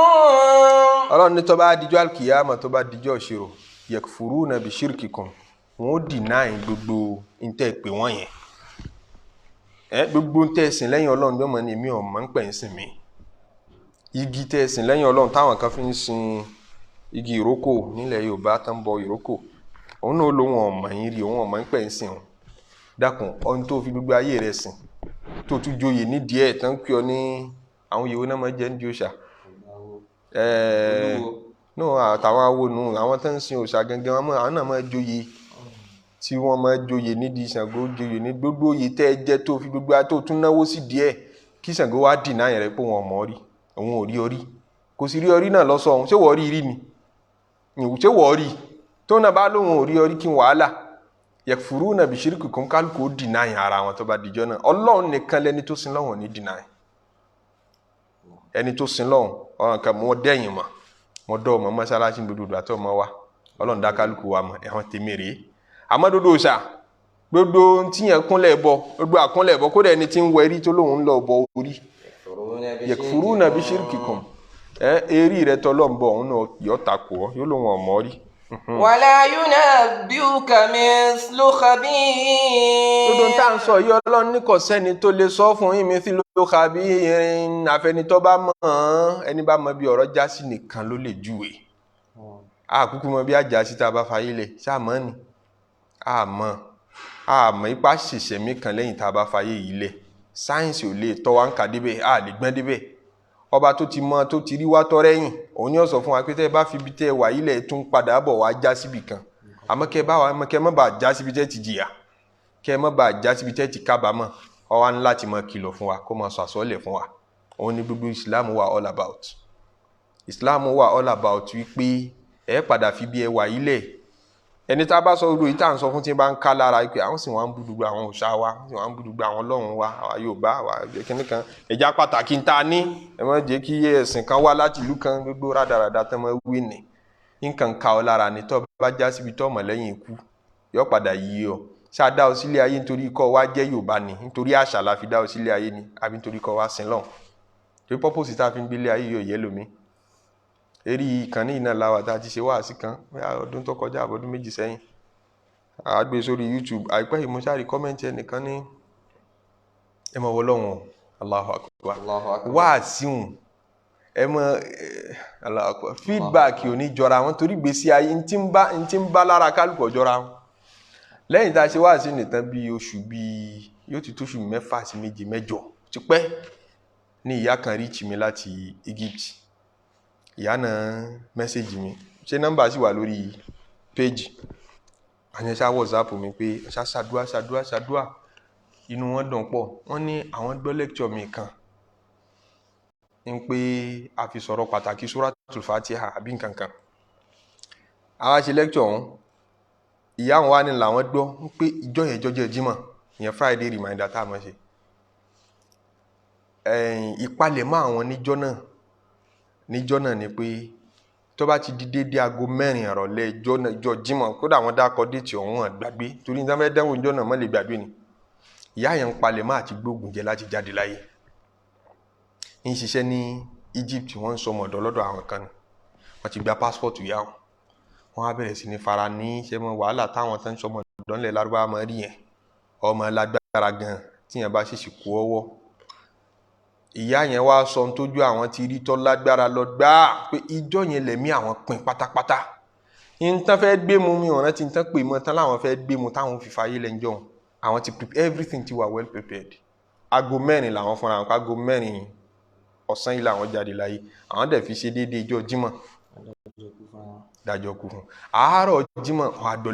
Ọlọ́run ní tó bá dijọ́ alkiyama tó bá dijọ́ ìṣirò yakfuruna bi shirkikum wọn ó deny gbogbo ntẹ́ pé wọ́n yẹn gbogbo ntẹ́ sìn lẹ́yìn Ọlọ́run bí wọ́n ní èmi ò mọ̀ ń pẹ̀ ń sìn mí igi tẹ́ sìn lẹ́yìn Ọlọ́run táwọn kan fi ń sin igi ìrókò nílẹ̀ Yorùbá tán bọ ìrókò òun náà ló wọn ọmọ yín rí òun ọmọ ń pẹ̀ ń sìn wọn dákun ọ̀hún tó fi gbogbo ayé rẹ̀ sìn tó tún joyè ní díẹ̀ tán kí ọ ní àwọn yòówó náà máa jẹ́ ní òòṣà náà àtàwọn awonù àwọn tó ń sin òòṣà gangan àwọn náà máa joyè tí wọ́n máa joyè nídìí Ṣàngó joyè ní gbogbo oyè tẹ́ ẹ jẹ́ tó fi gbogbo ayé tó tún náwó sí díẹ̀ kí Ṣàngó wá dìnnà yẹn rẹ̀ pé wọn ọmọ rí òun ò rí orí kò sì rí orí náà lọ́sọ̀ ọ̀hún ṣé wọ́n rí ni ṣé wọ́n rí tó náà bá lóun ò rí orí kí wàhálà yakfuruna bi shirkikum kálukú deny ara wọn tó bá dijọ́ náà Ọlọ́run nìkan lẹni tó sin lọ́hùn ní deny ẹni tó sin lọ́hùn ọ̀ràn kan mọ́ dẹ́yìn mọ́ mọ́ dọ́ ọmọ mọ́sálásí gbogbo àti ọmọ wa Ọlọ́run dá kálukú wa mọ́ ẹ̀họ́n tèmi rèé àmọ́ dodo ṣá gbogbo tíyẹn kúnlẹ̀ bọ gbogbo àkúnlẹ̀ bọ kódà ẹni tí ń wẹrí tó lóun ń lọ bọ orí yakfuruna bi shirkikum eri rẹ tọlọ́mbọ òun náà yọ takò ọ yóò lóun ọmọ rí. wala yunabbi'uka mithlu khabir. gbogbo tá à ń sọ yìí Ọlọ́run ní kò sẹ́ni tó lè sọ fún yín mithlu khabirin àfẹnitọ́ bá mọ̀ ọ́n ẹni bá mọ bí ọ̀rọ̀ já sí nìkan ló lè júwe àkúkú mọ bí àjà sí tá a bá fayé lẹ̀ ṣáàmọ́ ni àmọ́ ipá ṣẹ̀ṣẹ̀mí kan lẹ́yìn tá a bá fayé yìí lẹ̀ sáyẹ́nsì ò lè tọ́ wa ń kà débẹ̀ a lè gbọ́n débẹ̀ ọba tó ti mọ tó ti rí wá tọ́ rẹ́yìn òun ni ó sọ fún wa pé tẹ́ ẹ bá fi ibi tẹ́ ẹ wà yìí lẹ̀ tún padà bọ̀ wá já síbi kan àmọ́ kẹ́ ẹ má bàa já síbi tẹ́ ti jìyà kẹ́ ẹ má bàa já síbi tẹ́ ti kábàámọ̀ ó wá ní láti máa kìlọ̀ fún wa kó máa sọ àsọ́lẹ̀ fún wa òun ni gbogbo Islam wà all about Islam wà all about wípé ẹ padà fi bí ẹ wà yìí lẹ̀ ẹni tá a bá sọ odò yìí tá à ń sọ fún tí n bá ń ká lára pé àwọn sì wọ́n ń búdùgbà àwọn òòṣà wa sì wọ́n ń búdùgbà àwọn ọlọ́run wa àwa Yorùbá àwa kíní kan ẹja pàtàkì ń ta ní ẹ má jẹ́ kí ẹ̀sìn kan wá láti ìlú kan gbogbo rádaràda tán mọ́ wí ní nǹkan ká ọ lára ní tó bá já síbi tó mọ̀ lẹ́yìn ikú yóò padà yí ọ ṣáà dá ọ sílé ayé nítorí kọ́ wa jẹ́ Yorùbá ni nítorí àṣà la fi dá ọ sílé ayé ni àbí nítorí kọ́ wa sin lọ́hùn torí pọ́pọ́sì tá a fi ń gbélé ayé yóò yẹ lómi eré ìkànnì iná làwà tá a ti ṣe wáàsí kan ọdún tó kọjá àbọ̀dún méjì sẹ́yìn àgbé sórí YouTube àìpẹ́ yìí mo ṣáàrí kọ́mẹ́ntì ẹnìkan ní ẹ mọ̀ wọ́ lọ́wọ́n Allahu Akbar wáàsíhùn ẹ mọ̀ Allahu Akbar feedback ò ní jọra wọn torí gbèsè ayé ń tí ń bá lára kálukọ̀ jọra wọn lẹ́yìn tá a ṣe wáàsí nìtàn bí oṣù bíi yóò ti tó oṣù 6 sí 7 8 ti pẹ́ ní ìyá kan reach mi láti Egypt ìyá náà mẹ́sẹ̀jì mi ṣé nọ́mbà sì wà lórí péjì àyẹ̀ṣà WhatsApp mi pé ṣàdúà inú wọn dùn pọ̀ wọ́n ní àwọn gbọ́ lecture mi kan ń pé a fi sọ̀rọ̀ pàtàkì Suratul Fatiha àbí nǹkan kan àwa ṣe lecture ọ̀hún ìyá wọn wá ní làwọn gbọ́ ń pé ìjọ yẹn jọjọ Jímọ̀ ìyẹn Friday reminder tá a mọ̀ ṣe ìpalẹ̀mọ́ àwọn níjọ́ náà ni pé tó bá ti di dédé aago 4 ìrọ̀lẹ́ ìjọ Jímọ̀ kódà àwọn dákọ̀ déètì ọ̀hún àgbàgbé torí nígbà fẹ́ dánwò ìjọ náà mọ́ lè gbàgbé ni ìyá yẹn ń palẹ̀ máa ti gbógun jẹ láti jáde láyé ń ṣiṣẹ́ ní Egypt wọ́n ń sọ ọmọ ọ̀dọ́ lọ́dọ̀ àwọn kan ni wọ́n ti gba passport ìyá wọn wọ́n á bẹ̀rẹ̀ sí ní fara ní ṣe mọ́ wàhálà táwọn tó ń sọ ọmọ ọ̀dọ́ ńlẹ̀ lárúbáwá máa rí yẹn ọmọ lágbára gan tíyẹn bá ṣèṣì kú ọwọ́ ìyá yẹn wá sọ tójú àwọn ti rí tọ́ lágbára lọ gbáà pé ìjọ yẹn lẹ̀mí àwọn pin pátápátá nǹkan fẹ́ gbé mu mi ọ̀ràn tí nǹkan pè mọ́ tán láwọn fẹ́ gbé mu táwọn fi fàyè lẹ́njọ́ àwọn ti prepare everything ti wà well prepared aago 4 làwọn fúnra wọn aago 4 ọ̀sán yìí làwọn jáde láyé àwọn dẹ̀ fi ṣe déédéé ìjọ Jímọ̀ dájọ́ kú fún àárọ̀ Jímọ̀ wàá dọ̀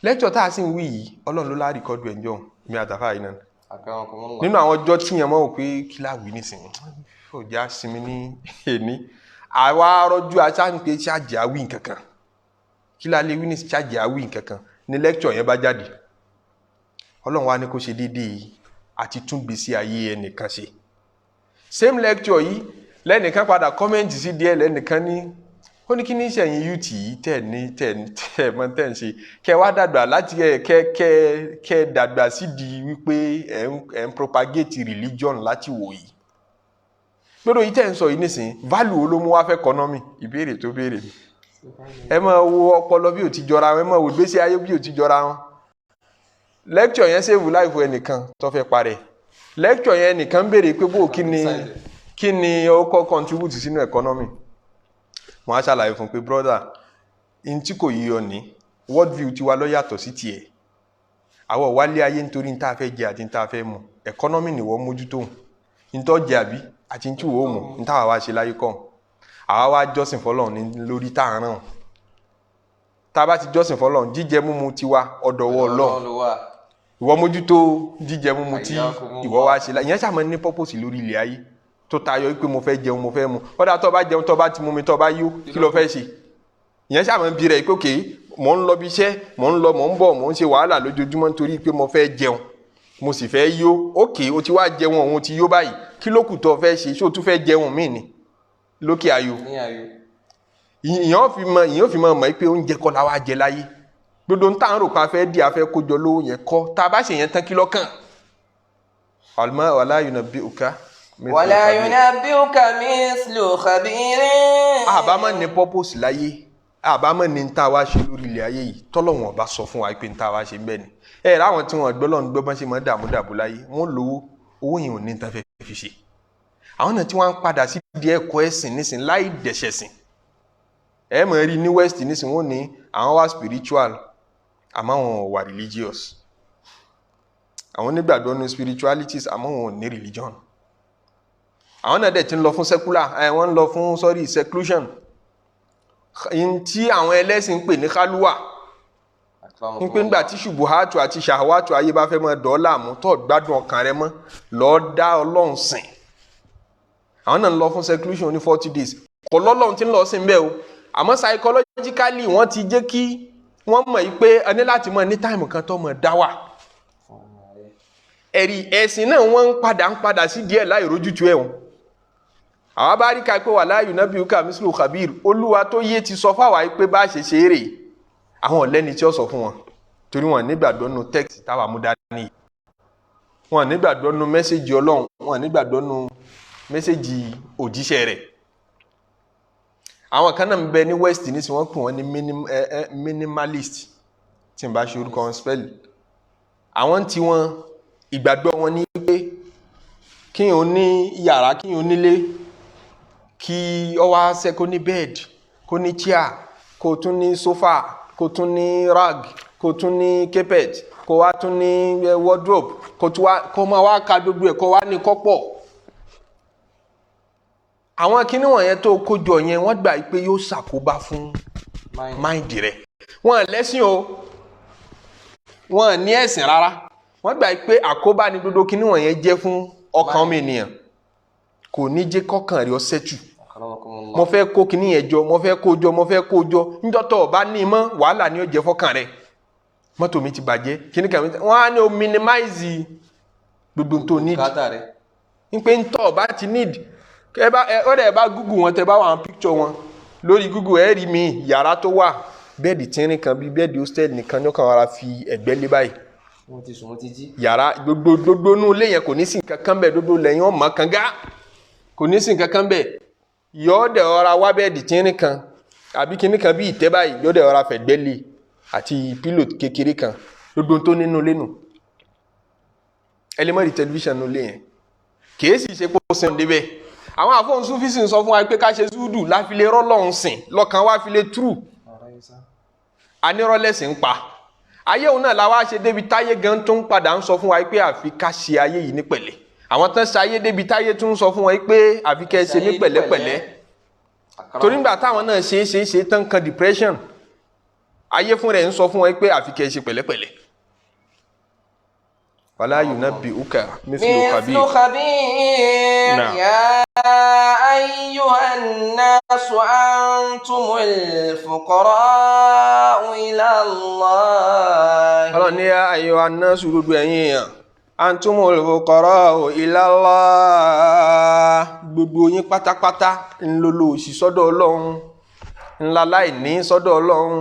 lecture tá a sì ń wí yìí Ọlọ́run ló lá rìkọ́dù ẹ̀jọ́ mi àtàfà yìí náà nínú àwọn ọjọ́ tí yẹn mọ́ pé kí láwì nísìnyí òjá sinmi ní èní àwa rọjú aṣáájú pé ṣáàjì àwì nkankan kí lálẹ́ wí ní ṣáàjì àwì nkankan ní lecture yẹn bá jáde Ọlọ́run wa ní kó ṣe déédéé àti tún gbèsè ayé ẹnìkan ṣe same lecture yìí lẹ́nìkan padà kọ́mẹ́ǹtì sí díẹ̀ lẹ́nìkan ní ó ní kí ní sẹ́yìn youth yìí tẹ̀ mọ́ tẹ̀ ń ṣe kẹ́ wá dàgbà láti kẹ́ dàgbà sídìí wípé ẹ̀ ń propagate religion láti wò yìí lọ́dọ̀ yìí tẹ̀ ń sọ yìí nísìn value wo ló mú wá fẹ́ economy ìbéèrè tó béèrè mi ẹ máa wo ọpọlọ bí ò ti jọra wọn ẹ máa wo ìgbésí ayé bí ò ti jọra wọn lecture yẹn save life ẹnìkan tó fẹ́ parẹ́ lecture yẹn nìkan béèrè pé bó kí ni ó kọ́ contribute sínú economy wọ́n á ṣàlàyé fún pé brother in tí kò yíyọ ní world view ti wá lọ yàtọ̀ sí tiẹ̀ àwọ̀ wálé ayé nítorí ní tá a fẹ́ jẹ àti ní tá a fẹ́ mu economy ni wọ́n mójútó ní tó jẹ àbí àti ní tí wọ́n mú ní táwa wá ṣe láyé kọ́ àwa wá jọ́sìn fọlọ́run ní lórí tá a ràn tá a bá ti jọ́sìn fọlọ́run jíjẹ múmu tiwa ọ̀dọ̀wọ́ Ọlọ́run ìwọ mójútó jíjẹ múmu tí ìwọ wá ṣe láyé ìyẹn ṣàmọ́ ní purpose lórí ilẹ̀ ayé tó tayọ pé mo fẹ́ jẹun mo fẹ́ mu ọ̀dà tó bá jẹun tó bá ti mú mi tó bá yó kí ló fẹ́ ṣe ìyẹn ṣàmọ́ bí rẹ̀ pé òkè mò ń lọ bí iṣẹ́ mò ń lọ mò ń bọ̀ mò ń ṣe wàhálà lójoojúmọ́ nítorí pé mo fẹ́ jẹun mo sì fẹ́ yó òkè o ti wá jẹun òun ti yó báyìí kí ló kù tó fẹ́ ṣe ṣé o tún fẹ́ jẹun míì ni lókè ayò ìyẹn fi mọ̀ pé oúnjẹ kọ́ la wá jẹ láyé gbogbo ń tàn rò pa fẹ́ di afẹ́ kójọ lówó yẹn kọ́ tá a bá ṣe yẹn tán kí lọ́kàn wala yunabbi'uka mislu khabirin. àbámọ̀ ní purpose láyé àbámọ̀ ní ń tá a wá ṣe lórí ilẹ̀ ayé yìí tọ́lọ́wọ̀n ọba sọ fún wa pé ń tá a wá ṣe bẹ́ẹ̀ ni láwọn tí wọ́n gbọ́ lọ́n gbọ́ bọ́n ṣe mọ́ dààmú láyé wọ́n lówó owó yẹn ò ní tán fẹ́ fi ṣe àwọn náà tí wọ́n ń padà sí di ẹ̀kọ́ ẹ̀sìn nísìn láì dẹ̀ṣẹ̀sìn mọ̀ rí ní west nísìn wọ́n ní àwọn wá spiritual àmọ́ wọn ò wà religious àwọn nígbàgbọ́ ní spiritualities àmọ́ wọn ò ní religion àwọn náà dẹ̀ ti ń lọ fún secular wọ́n ń lọ fún seclusion tí àwọn ẹlẹ́sìn ń pè ní kálúwà ń pè nígbà tí ṣubuhatu àti ṣàwátù ayé bá fẹ́ mọ́ dọ́là mú tó gbádùn ọkàn rẹ mọ́ lọ́ọ́ dá ọlọ́run sìn àwọn náà ń lọ fún seclusion ní 40 days kò lọ́lọ́run tí ń lọ sí ń bẹ́ o àmọ́ psychologically wọ́n ti jẹ́ kí wọ́n mọ̀ yí pé ẹni láti mọ̀ ní táìmù kan tó mọ̀ dá wà ẹ̀rí ẹ̀sìn náà wọ́n ń padà sí díẹ̀ láì rójútu ẹ̀wọ̀n àwọn bá rí ká pé wà láàyò náà bí ó kà mísìlò khabir olúwa tó yé ti sọ fáwa pé bá ṣe ṣe eré àwọn ọ̀lẹ́ni tí ó sọ fún wọn torí wọn nígbàgbọ́ nínú text táwa mú dání wọn nígbàgbọ́ nínú mẹ́sẹ̀jì ọlọ́run wọn nígbàgbọ́ nínú mẹ́sẹ̀jì òjíṣẹ́ rẹ̀ àwọn kan náà ń bẹ ní west ní sí wọ́n pè wọ́n ní minimalist tí n bá ṣe orúkọ wọn spell àwọn tí wọ́n ìgbàgbọ́ wọn ní pé kí o ní yàrá kí o nílé kí ó wá ṣe kó ní bed kó ní chair kó tún ní sofa kó tún ní rag kó tún ní carpet kó wá tún ní wardrobe kó máa wá ka gbogbo ẹ̀ kó wá ní kọ́pọ̀ àwọn kíní wọ̀nyẹn tó kójọ yẹn wọ́n gbà pé yóò ṣàkóbá fún mind rẹ̀ wọ́n lẹ́sìn o wọ́n ní ẹ̀sìn rárá wọ́n gbà pé àkóbá ni gbogbo kíní wọ̀nyẹn jẹ́ fún ọkàn ọmọ ènìyàn kò ní jẹ́ kọ́kàn rẹ̀ ó ṣẹ́tù mo fẹ́ kó kíní yẹn jọ mo fẹ́ kó jọ níjọ́ tó bá ní mọ́ wàhálà ni ó jẹ́ fọ́kàn rẹ̀ mọ́tò mi ti bàjẹ́ kíní kan wọ́n á ní o minimize gbogbo tó need ń pé ń tọ́ bá ti need ọ̀rẹ́ bá Google wọn tẹ bá wà ní picture wọn lórí Google ẹ rí mi yàrá tó wà bẹ́ẹ̀dì tínrín kan bíi bẹ́ẹ̀dì hostel nìkan ní ọkàn ara fi ẹ̀gbẹ́ lé báyìí wọ́n ti sùn wọ́n ti jí yàrá gbogbo nú ilé yẹn kò ní sí nǹkan kan bẹ́ẹ̀ gbogbo lẹ́yìn ọmọ kan gá kò ní sí nǹkan kan bẹ́ẹ̀ yọ̀ọ́dẹ̀ ọ̀ra wá bẹ́ẹ̀dì tínrín kan àbí kíní kan bí ìtẹ́ báyìí yọ̀ọ́dẹ̀ ọ̀ra fẹ̀gbẹ́ lé àti pílò kékeré kan gbogbo tó nínú ilé nù ẹlẹ́mọ̀rì tẹlifíṣàn nú ilé yẹn kìí sì ṣe pé ó sẹ́wọ̀n débẹ̀ àwọn àfọ̀n súfìsì ń sọ fún wa pé ká ṣe zúdù láfilé rọ́lọ́hún sìn lọ́kàn wá filé túrù anírọ́lẹ́sìn ń pa ayé òun náà la wá ṣe débi táyé gan tó ń padà ń sọ fún wa pé àfi ká ṣe ayé yìí ní pẹ̀lẹ́ àwọn tán ṣe ayé débi táyé tó ń sọ fún wa pé àfi kẹ́ ṣe ní pẹ̀lẹ́pẹ̀lẹ́ torí nígbà táwọn náà ṣe tán kan depression ayé fún rẹ̀ ń sọ fún wa pé àfi kẹ́ ṣe pẹ̀lẹ́pẹ̀lẹ́ wala yunabbi'uka mithlu khabir ya ayyuhan nasu antumul fuqara'u ila Allah. Ọlọ́run ní ya ayyuhan nasu gbogbo ẹ̀yin èèyàn antumul fuqara'u ila Allah gbogbo yín pátápátá ńlọlọ òṣì sọ́dọ̀ Ọlọ́run ńlá láìní sọ́dọ̀ Ọlọ́run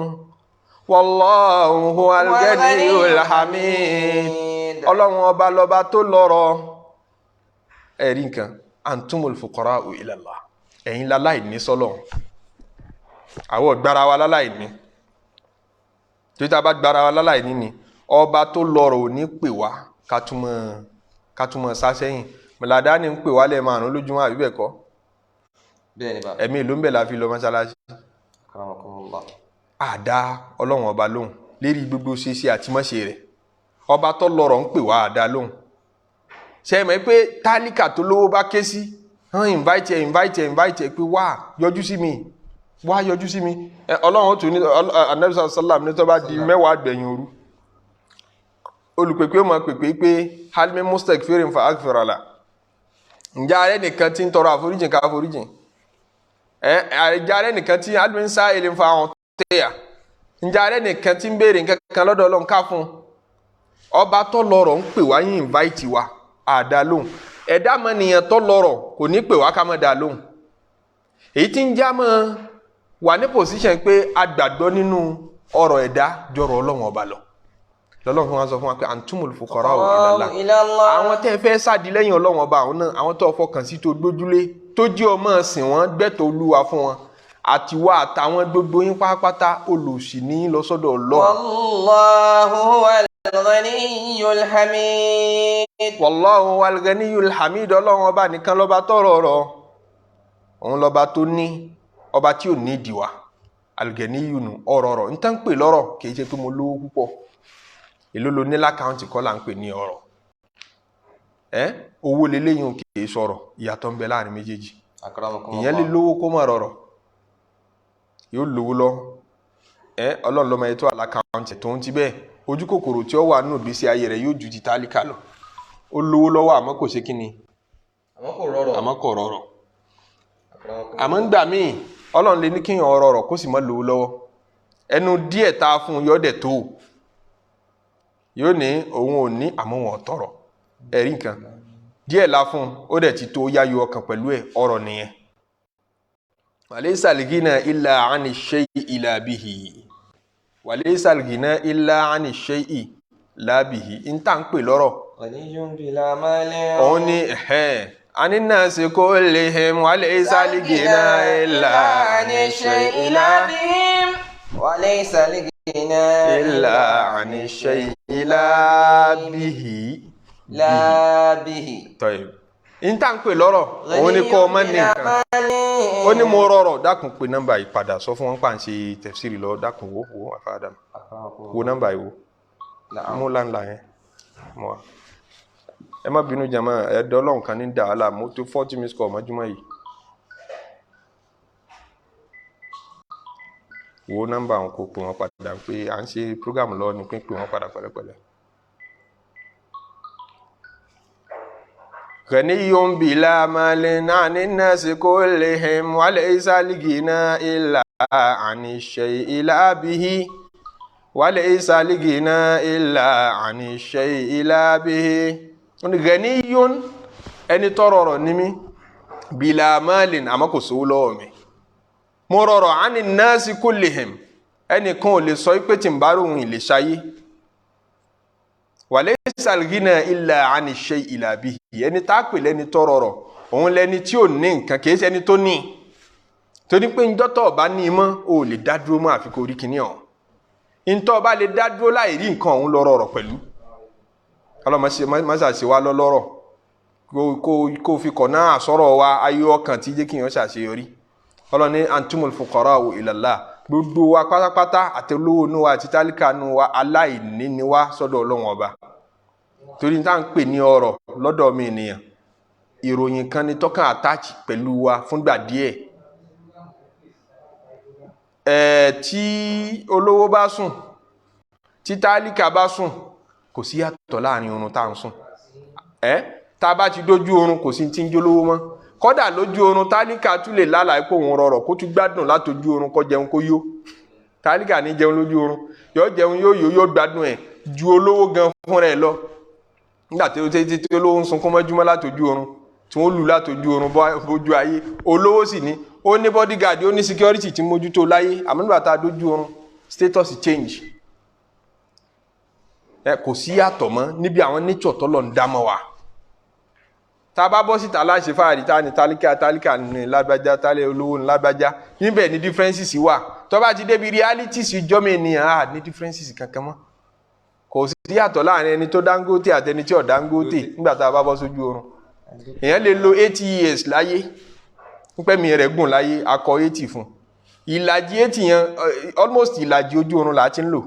wallahu huwal ghaniyyul hamid Ọlọ́run ọba lọba tó lọ́rọ̀ ẹ̀rí nǹkan antumul fuqara'u ila Allah ẹ̀yin láláìní sọ́lọ́run àwọn gbára wa láláìní tó tá bá gbára wa láláìní ni ọba tó lọ́rọ̀ ò ní pè wá kátúmọ̀ sásẹ́yìn mọ̀ládá ní ń pè wá lẹ́ẹ̀ márùn lójúmọ́ àbí bẹ́ẹ̀ kọ́ ẹ̀mí ìlú ń bẹ̀ la fi lọ mọ́sálásí àdá Ọlọ́run ọba lóhùn lérí gbogbo ṣeṣe àtìmọ́ṣe rẹ̀ ọba tó lọ́rọ̀ ń pè wá àdá lóhùn ṣe mọ̀ pé tálíkà tó lówó bá ké sí invite pé wá yọjú sí mi Ọlọ́run ó tún ní Ànábì sallam ní tó bá di mẹ́wàá gbẹ̀yìn òru olùpèpè ó máa pèpè pé halmi mustakfirin fa aghfirala ǹjẹ́ ààrẹ nìkan tí ń tọrọ àforíjìn ká àforíjìn ǹjẹ́ ààrẹ nìkan tí halmi ń sá ilé ń fa àwọn tẹ́yà njare nìkan tí ń béèrè nǹkan kan lọ́dọ̀ Ọlọ́run ká fún ọba tó lọ́rọ̀ ń pè wá yín invite wa àdá lóhùn ẹ̀dá mọ́nìyàn tó lọ́rọ̀ kò ní pè wá ká má dá lóhùn èyí tí ń já mọ́ wà ní position pé a gbàgbọ́ nínú ọ̀rọ̀ ẹ̀dá jọrọ̀ Ọlọ́run ọba lọ lọ́lọ́run fún wa sọ fún wa pé antumul fuqara ila Allah àwọn tẹ́ fẹ́ sáàdì lẹ́yìn Ọlọ́run ọba àwọn náà àwọn tó fọkàn sí tó gbójúlé tó jí ọmọ sìn wọ́n gbẹ́tọ̀ Olúwa fún wọn àti wá àtàwọn gbogbo yín pátápátá olùsì ní lọ sọ́dọ̀ Ọlọ́run. Wallahu wal ghaniyyul hamid. Wallahu wal ghaniyyul hamid Ọlọ́run ọba nìkan lọ́ba tọrọ ọ̀rọ̀ òun lọ́ba tó ní ọba tí ò ní ìdíwà al-ghaniyyu nù ọ̀rọ̀ ń tán pè lọ́rọ̀ kì í ṣe pé mo lówó púpọ̀ èló lo ní lákàntì kọ́ là ń pè ní ọ̀rọ̀ owó leléyìn kì í sọ̀rọ̀ ìyàtọ̀ ń bẹ láàrin méjèèjì ìyẹn lè lówó kó má rọrọ̀ yóò lówó lọ Ọlọ́run ló mọ ètò àlákàntì tó ń ti bẹ́ẹ̀ ojú kòkòrò tí ó wà nínú ìgbésí ayé rẹ̀ yóò ju ti tálíkà lọ ó lówó lọ́wọ́ àmọ́ kò ṣe kíni àmọ́ kò rọrọ̀ àmọ́ ń gbà míì Ọlọ́run lè ní kíyàn rọrọ̀ kó sì má lówó lọ́wọ́ ẹnu díẹ̀ tá a fún un yọ́dẹ̀ tó yóò ní òun ò ní àmọ́ wọn tọrọ ẹ̀rí nǹkan díẹ̀ la fún un ó dẹ̀ ti tó yáyọ ọkàn pẹ̀lú ẹ̀ ọ̀rọ̀ nìyẹn walaysa al-ghina illa 'ani shay'i la bihi walaysa al-ghina illa 'ani shay'i la bihi ń tà ń pè lọ́rọ̀ òun ní عن الناس كلهم وليس الغنى إلا عن الشيء لا بهم وليس الغنى إلا عن الشيء لا به لا به. طيب انت ń pè lọ́rọ̀ òun ni kò mọ̀ nìkan ó ní mo rọrọ̀ dákun pé nọ́mbà yìí padà sọ fún wọn pa ń ṣe tafsiri lọ dákun wo afadam wo nọ́mbà yìí wo mú láńlá yẹn mo ẹ má bínú jama ẹ̀dọ́ Ọlọ́run kan ní dàálà mo tó 40 minutes kọ́ ọmọjúmọ́ yìí wo nọ́mbà wọn kò pè wọ́n padà pé à ń ṣe program lọ ní pín pè wọ́n padà pẹ̀lẹ́pẹ̀lẹ́. Ghaniyyun bila malin 'ani nnasi kullihim wa laysa al-ghina illa 'ani shay'i la bihi wa laysa al-ghina illa 'ani shay'i la bihi. Ghaniyyun ẹni tọrọrọ ní mi bila malin àmọ́ kò sówó lọ́wọ́ mi mo rọrọ̀ 'ani nnasi kullihim ẹni kan ò lè sọ pé tí ń bá ròhun ilé ṣayé wa laysa al-ghina illa 'ani shay'i la bihi ẹni tá pè lẹ́ni tọrọrọ òun lẹ́ni tí ò ní nǹkan kìí ṣe ẹni tó ní torí pé njọ́tọ̀ bá ní mọ́ ò lè dá dúró mọ́ àfi kó rí kíní ọ̀hún ntọ́ bá lè dá dúró láì rí nǹkan ọ̀hún lọ rọrọ̀ pẹ̀lú ọlọ́mọṣà ṣe wá lọ́lọ́rọ̀ kó fi kọ̀ náà sọ̀rọ̀ wa ayé ọkàn tí jẹ́ kí yẹn ṣàṣeyọrí ọlọ́ni antumul fuqara'u ila Allah gbogbo wa pátápátá àtẹlówó nù wa àti tálíkà nù wa aláìní ni wa sọ́dọ̀ Ọlọ́run ọba torí tá ń pè ní ọrọ̀ lọ́dọ̀ mi ènìyàn ìròyìn kan ni tọ́kàn attach pẹ̀lú wa fúngbà díẹ̀ tí olówó bá sùn tí tálíkà bá sùn kò sí yàtọ̀ láàrin oorun tá ń sùn tá bá ti dójú oorun kò sí tí ń jólówó mọ́ kódà lójú oorun tálíkà tún lè lálàá pé òun rọrọ̀ kó tún gbádùn látojú oorun kó jẹun kó yó tálíkà ní jẹun lójú oorun yóò jẹun yóò gbádùn ẹ̀ ju olówó gan fúnra ẹ̀ lọ nígbà tí olówó ń sunkún mọ́júmọ́ látojú oorun tí wọ́n lù látojú oorun bójú ayé olówó sì ní ó ní bodyguard ó ní security tí mójútó láyé àmọ́ nígbà tá a dójú oorun status change kò sí yàtọ̀ mọ́ níbi àwọn nature tọ́lọ̀ ń dámọ́ wa tá a bá bọ́ síta láṣẹ fáàrí tá ní tálíkà ní lágbájá tálẹ̀ olówó ní lágbájá níbẹ̀ ní differences wà tó bá ti débi realities ìjọ́mọ̀ ènìyàn ní differences kankan mọ́ kò sí yàtọ̀ láàrin ẹni tó Dangote àtẹni tí ò Dangote nígbà tá a bá bọ́ sójú oorun èèyàn lè lo 80 years láyé pípẹ́ mi rẹ̀ gùn láyé akọ 80 fún ìlàjì 80 yẹn almost ìlàjì ojú oorun là á ti ń lò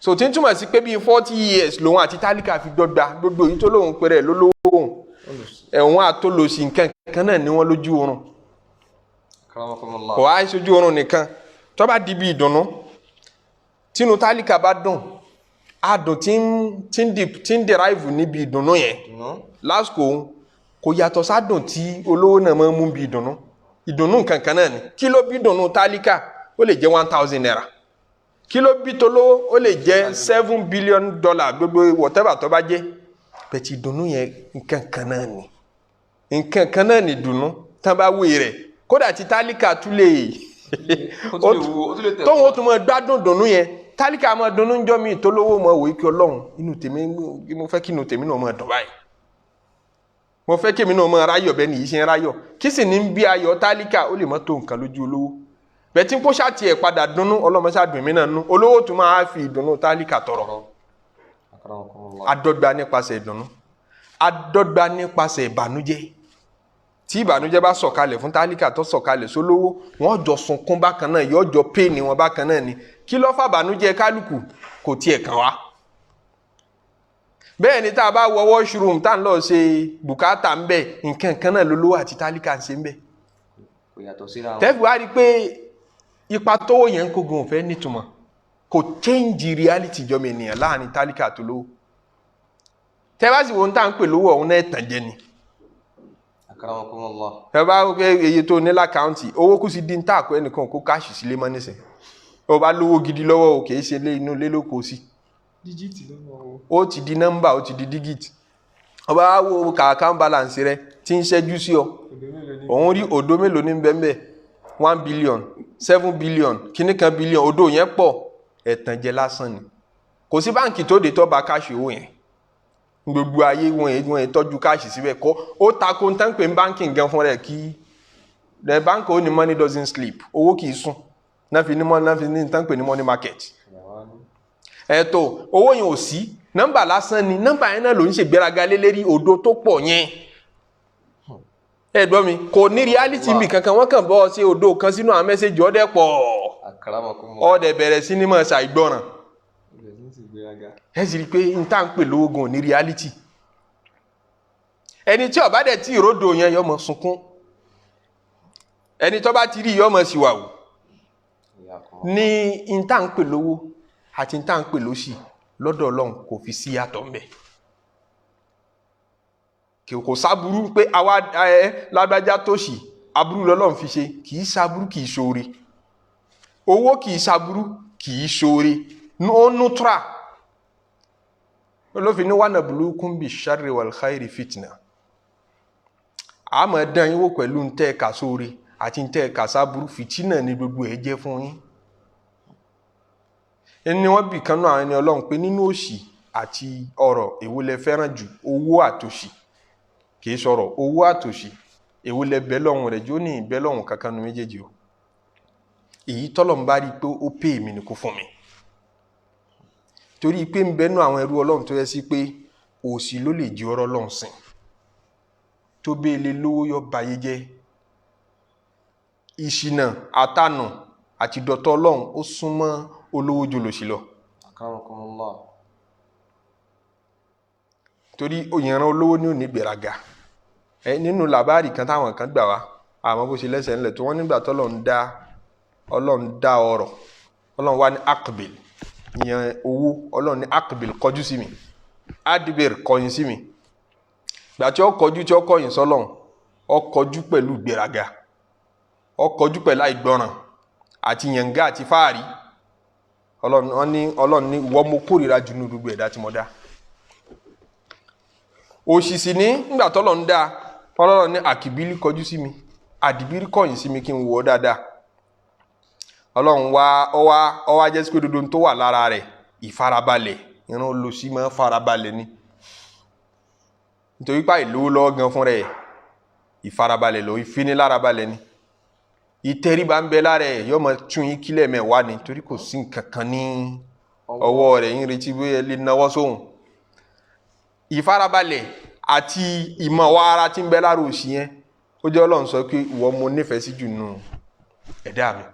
so tí ń túmọ̀ sí pé bíi 40 years lòun àti tálíkà fi dọ́gba gbogbo èyí tó lóun pẹ̀rẹ̀ ló lóhùn ẹ̀wọ̀n àtòlòsì nǹkan kan náà ni wọ́n lójú oorun kò wá sójú oorun nìkan tó bá di bí ìdùnnú tínú tálíkà bá dùn adùn tí ń derive níbi ìdùnnú yẹn lásìkò òun kò yàtọ̀ sádùn tí olówó náà máa ń mú bí ìdùnnú nǹkan kan náà ni kí ló bí ìdùnnú tálíkà ó lè jẹ́ 1000 naira kí ló bí tolówó ó lè jẹ́ $7 billion gbogbo whatever tó bá jẹ́ bẹ̀tì ìdùnnú yẹn nǹkan kan náà ni ìdùnnú tán bá wé rẹ̀ kódà tí tálíkà tún lè tóun ó tún mọ gbádùn ìdùnnú yẹn tálíkà mọ ìdùnnú ń jọ mi tolówó mọ wòye kí Ọlọ́run inú tèmi mo fẹ́ kí inú tèmi náà mọ dùn báyìí mo fẹ́ kí èmi náà mọ ráyọ̀ bẹ́ẹ̀ nìyí ṣe ń ráyọ̀ kí sì ní bí ayọ̀ tálíkà ó lè mọ́ tó nǹkan lójú olówó bẹ̀tí kó ṣáàtì ẹ̀ padà dunnú ọlọ́mọṣáàdùn mí náà nú olówó tún máa fi ìdùnnú tálíkà tọrọ adọ́gba nípasẹ̀ ìdùnnú adọ́gba nípasẹ̀ ìbànújẹ́ tí ìbànújẹ́ bá sọ̀kalẹ̀ fún tálíkà tó sọ̀kalẹ̀ sólówó wọ́n jọ sunkún bákan náà yóò jọ péènì wọn bákan náà ni kí ló fà bànújẹ́ kálukú kò tiẹ̀ kàn wá bẹ́ẹ̀ ni tá a bá wọ washroom tá à ń lọ ṣe bùkátà ń bẹ̀ nǹkan kan náà lólówó àti tálíkà ń ṣe ń bẹ̀ tẹ́fù wá rí pé ipa tówó yẹn ń kógun òfẹ́ nítumọ̀ kò change reality jọmọ ènìyàn láàrin tálíkà tó lówó tẹ́bá sì wọ́n tá ń pè lówó ọ̀hún náà tàn jẹ ni tẹ́bá pé èyí tó ní lákàáǹtì owó kù sí dín tààkù ẹnìkan kó káàṣì sílé mọ́ nísìn ó bá lówó gidi lọ́wọ́ ò kìí ṣe lé inú lé lóko sí ó ti di nọ́mbà ó ti di dígìtì ọba wo kàkán balance rẹ tí ń ṣẹ́jú sí ọ òun rí òdo mélòó ní bẹ́ẹ̀ 1 billion 7 billion kíní kan billion òdo yẹn pọ̀ ẹ̀tànjẹ lásán ni kò sí báǹkì tó dé tó bá káàṣì owó yẹn gbogbo ayé wọn yẹn tọ́jú káàṣì síbẹ̀ kọ́ ó takò ń tán pé báǹkì gan fún rẹ̀ kí the bank ó ní money doesn't sleep owó kì í sùn náà fi ní tán pé ní money market ẹ̀tọ́ owó yẹn ò sí nọ́mbà lásán ni nọ́mbà yẹn náà ló ń ṣègbéraga lélẹ́rí òdo tó pọ̀ yẹn ẹ̀dọ́ mi kò ní reality mi kankan wọ́n kàn bọ́ sí odò kan sínú àwọn mẹ́sẹ̀jì ọdẹ pọ̀ ọdẹ bẹ̀rẹ̀ sí ní mọ̀ ṣàìgbọràn ẹ sì rí i pé n tá ń pè lóògùn ní reality ẹni tí ó bá dẹ̀ tí ìródò yẹn yọmọ sunkún ẹni tó bá ti rí yọmọ síwáwù ní n tá ń pè lówó àti n tá ń pè lóṣì lọ́dọ̀ Ọlọ́run kò fi sí yàtọ̀ ńbẹ̀ kò sáburú pé àwa lágbájá tòṣì aburú lọ́lọ́run fi ṣe kì í sáburú kì í ṣoore owó kì í sáburú kì í ṣoore ó nútra olófin ní wàhánà bulukun bí sharri wal khairi fitna àmọ́ dán yín wò pẹ̀lú ntẹ́ ẹ̀ka ṣoore àti ntẹ́ ẹ̀ka sáburú fìtínà ní gbogbo ẹ̀ jẹ́ fún yín ẹni wọ́n bì kan náà ẹni Ọlọ́run pé nínú òṣì àti ọrọ̀ èwo lẹ fẹ́ràn jù owó àtòṣì kìí sọ̀rọ̀ owó àtòṣì èwo lẹ bẹ́ lọ́hùn rẹ̀ jó ní ìbẹ́ lọ́hùn kankan nu méjèèjì o èyí tọ́lọ̀ ń bá rí i pé ó pè mí ni kò fún mi torí pé ń bẹ́nu àwọn ẹrú Ọlọ́run tó yẹ sí pé òṣì ló lè jí ọ̀rọ̀ Ọlọ́run sìn tó bẹ́ẹ̀ lé lówó yọ bayé jẹ́ ìṣìnà àtànà àti dọ̀tọ̀ Ọlọ́run ó súnmọ́ olówó jòlòṣì lọ torí òyìnrán olówó ní òní gbèrágà nínú làbárì kan táwọn kan gbà wá àmọ́ bó ṣe lẹ́sẹ̀ ńlẹ̀ tó wọ́n nígbà tó Ọlọ́run dá ọrọ̀ Ọlọ́run wá ní akbil ìyẹn owó Ọlọ́run ní akbil kọjú sí mi adibir kọyìn sí mi gbà tí ó kọjú tí ó kọyìn sọ́lọ́run ó kọjú pẹ̀lú gbèrágà ó kọjú pẹ̀lú àìgbọràn àti yàngá àti fáàrí Ọlọ́run ní wọ́n mo kórìíra jù ní gbogbo ẹ̀dá tí mo dá òṣìṣì ní nígbà tọ́lọ̀ ń dá Ọlọ́run ní àkìbílì kọjú sí mi àdìbírí kọ̀yìn sí mi kí n wò ó dáadáa Ọlọ́run wá jẹ́ sí pé dodo tó wà lára rẹ̀ ìfarabalẹ̀ ìran olóṣì máa ń farabalẹ̀ ni nítorí pé ìlówó lọ́wọ́ gan fún rẹ̀ ìfarabalẹ̀ lọ ìfinilarabalẹ̀ ni ìtẹríba ń bẹ lára ẹ̀ yọ́ mọ tún yín kílẹ̀ mẹ́wàá ni torí kò sí nǹkan kan ní ọwọ́ rẹ̀ yín retí bí ẹ lè náwó sóhun ìfarabalẹ̀ àti ìmọ̀ wa ara tí ń bẹ lára òṣì yẹn ó jẹ́ Ọlọ́run sọ pé ìwọ mo nífẹ̀ẹ́ sí jù nù ẹ̀dá mi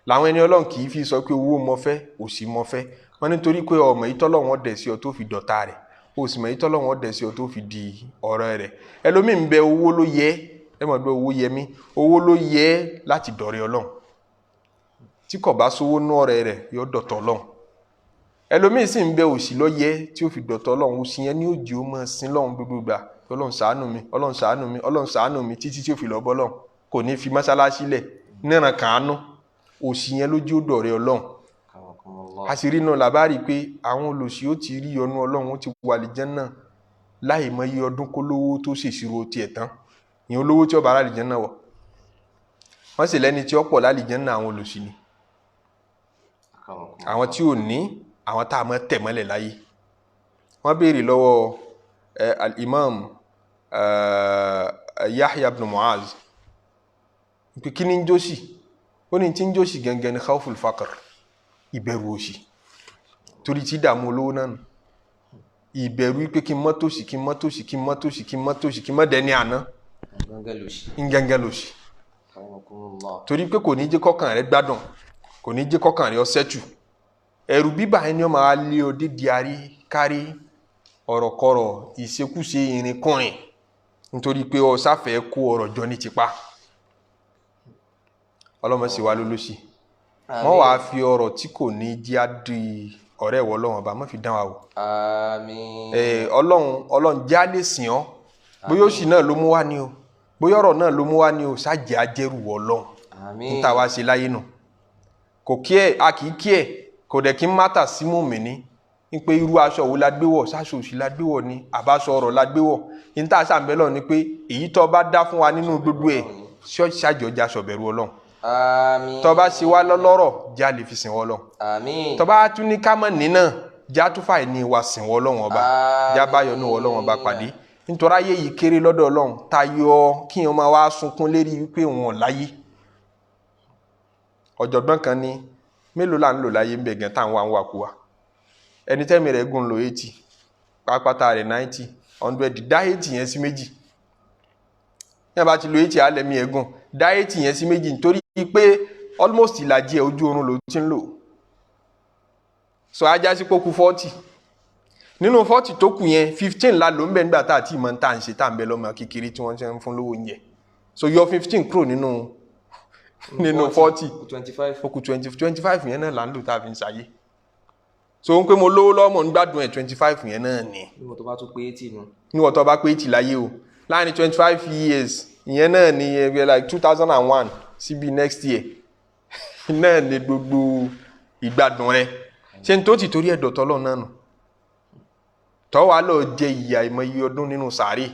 làwọn ẹni Ọlọ́run kì í fi sọ pé owó mo fẹ́ òṣì mo fẹ́ wọ́n nítorí pé ọmọ ìtọ́lọ́wọ́n dẹ̀ sí ọ tó fi dọ̀tá rẹ̀ òṣì mọ̀ ìtọ́lọ́wọ́n dẹ̀ sí ọ tó fi di ọ̀rọ̀ rẹ̀ ẹlòmíì ń bẹ owó ló yẹ ẹ mọ̀ pé owó yẹ mí owó ló yẹ láti dọ̀rẹ́ Ọlọ́run tí kò bá sówó nú ọ̀rẹ́ rẹ̀ yóò dọ̀tọ̀ Ọlọ́run ẹlòmíì sì ń bẹ òṣì ló yẹ tí ó fi dọ̀tọ̀ Ọlọ́run òṣì yẹn ní òjì ó máa sin lọ́run gbogbo gbà Ọlọ́run ṣàánú mi Ọlọ́run ṣàánú mi Ọlọ́run ṣàánú mi títí tí ó fi lọ bọ́ lọ́run kò ní fi mọ́sálásí lẹ̀ níran kàánú òṣì yẹn ló jí ó dọ̀rẹ́ Ọlọ́run. àṣírí náà làbárí pé àwọn olòṣì ó ti rí ọnú Ọlọ́run ó ti wà àlìjánnà láì mọ iye ọdún kó lówó tó ṣèṣirò tiẹ̀ tán ìyẹn olówó tí ó bá àlìjánnà wọ̀. wọ́n sì lẹ́ni tí ó pọ̀ lálìjánnà àwọn olòṣì ni àwọn tí ò ní àwọn tá a mọ́ tẹ̀ mọ́lẹ̀ láyé. wọ́n béèrè lọ́wọ́ al-Imam Yahya ibn Mu'az pé kí ni ń jóṣì ó ní tí ń jóṣì gangan ní khawful faqr ìbẹ̀rù òṣì torí tí dààmú olówó náà nù ìbẹ̀rù pé kí n mọ́ tòṣì kí n mọ́ tòṣì kí n mọ́ tòṣì kí n mọ́ tòṣì kí n mọ́ dẹni àná ń gangan lòṣì torí pé kò ní jẹ́ kọ́kàn rẹ gbádùn kò ní jẹ́ kọ́kàn rẹ ó sẹ́tù ẹ̀rù bíbà ẹni ọmọ wa lé ọ dédé arí kárí ọ̀rọ̀kọ̀rọ̀ ìṣekúṣe ìrìnkùnrin nítorí pé ọ sáfẹ́ kó ọ̀rọ̀ jọ ní tipa ọlọ́mọ sì wá lólóṣì wọ́n wàá fi ọ̀rọ̀ tí kò ní jẹ́ àdì ọ̀rẹ́ ìwọ Ọlọ́run ọba má fi dán wa wò. Àmín. Ọlọ́run já lè sìn ọ́ bóyá òṣì náà ló mú wá ní o bóyá ọ̀rọ̀ náà ló mú wá ní o ṣáàjẹ́ ajẹ́rù Ọlọ́run níta wá ṣe láyé nù kò kí ẹ̀ a kì í kí ẹ̀ kò dẹ̀ kí ń mátà sí mùmínì ní pé irú aṣọ wo la gbé wọ̀ sáṣọ òṣì la gbé wọ̀ ni àbáṣọ ọ̀rọ̀ la gbé wọ̀ níta ṣàǹbẹ́lọ̀ ni pé èyí tó bá dá fún wa nínú gbogbo ẹ̀ ṣáàjọ́ já sọ̀bẹ̀rù Ọlọ́run. Àmín. tó bá ṣe wá lọ́lọ́rọ̀ já lè fi sìn wọ́ Ọlọ́run. Àmín. tó bá tún ní ká mọ̀ nínà já tún fà ní wa sìn wọ́ Ọlọ́run ọba já báyọ̀ ní Ọlọ́run ọba pàdé nítorí ayé yìí kéré lọ́dọ̀ Ọlọ́run tayọ kí wọ́n máa wá sunkún lérí wípé wọn ò láyé. ọ̀jọ̀gbọ́n kan ní mélòó là ń lò láyé ń bẹ̀ gan táwọn wà ń wà kú wa ẹni tẹ́mi rẹ̀ gùn lò 80 pápátá rẹ̀ 90 100 dá 80 yẹn sí méjì yẹn bá ti lo 80 alẹ́mí ẹ̀gùn dá 80 yẹn sí méjì nítorí pé almost ìlàjì ẹ̀ ojú oorun ló ti ń lò so ajá sí pókú 40 nínú 40 tó kù yẹn 15 la ló ń bẹ nígbà tá àti ìmọ̀ tá à ń ṣe tá à ń bẹ lọ́mọ kékeré tí wọ́n ti ń fún lówó oúnjẹ so yọ 15 kúrò nínú 40 okù 25 yẹn náà là ń lò tá a fi ń ṣayé so ń pé mo lówó lọ́mọ ń gbádùn ẹ̀ 25 yẹn náà ni níwọ̀n tó bá tún pé 80 nù níwọ̀n tó bá pé 80 láyé o láàrin 25 years ìyẹn náà ni like 2001 síbi next year náà ni gbogbo ìgbádùn rẹ ṣe n tó ti torí ẹ̀dọ̀ tọ́lọ̀ náà nù tọ́ wá lọ jẹ ìyà ìmọ̀ iye ọdún nínú sàárè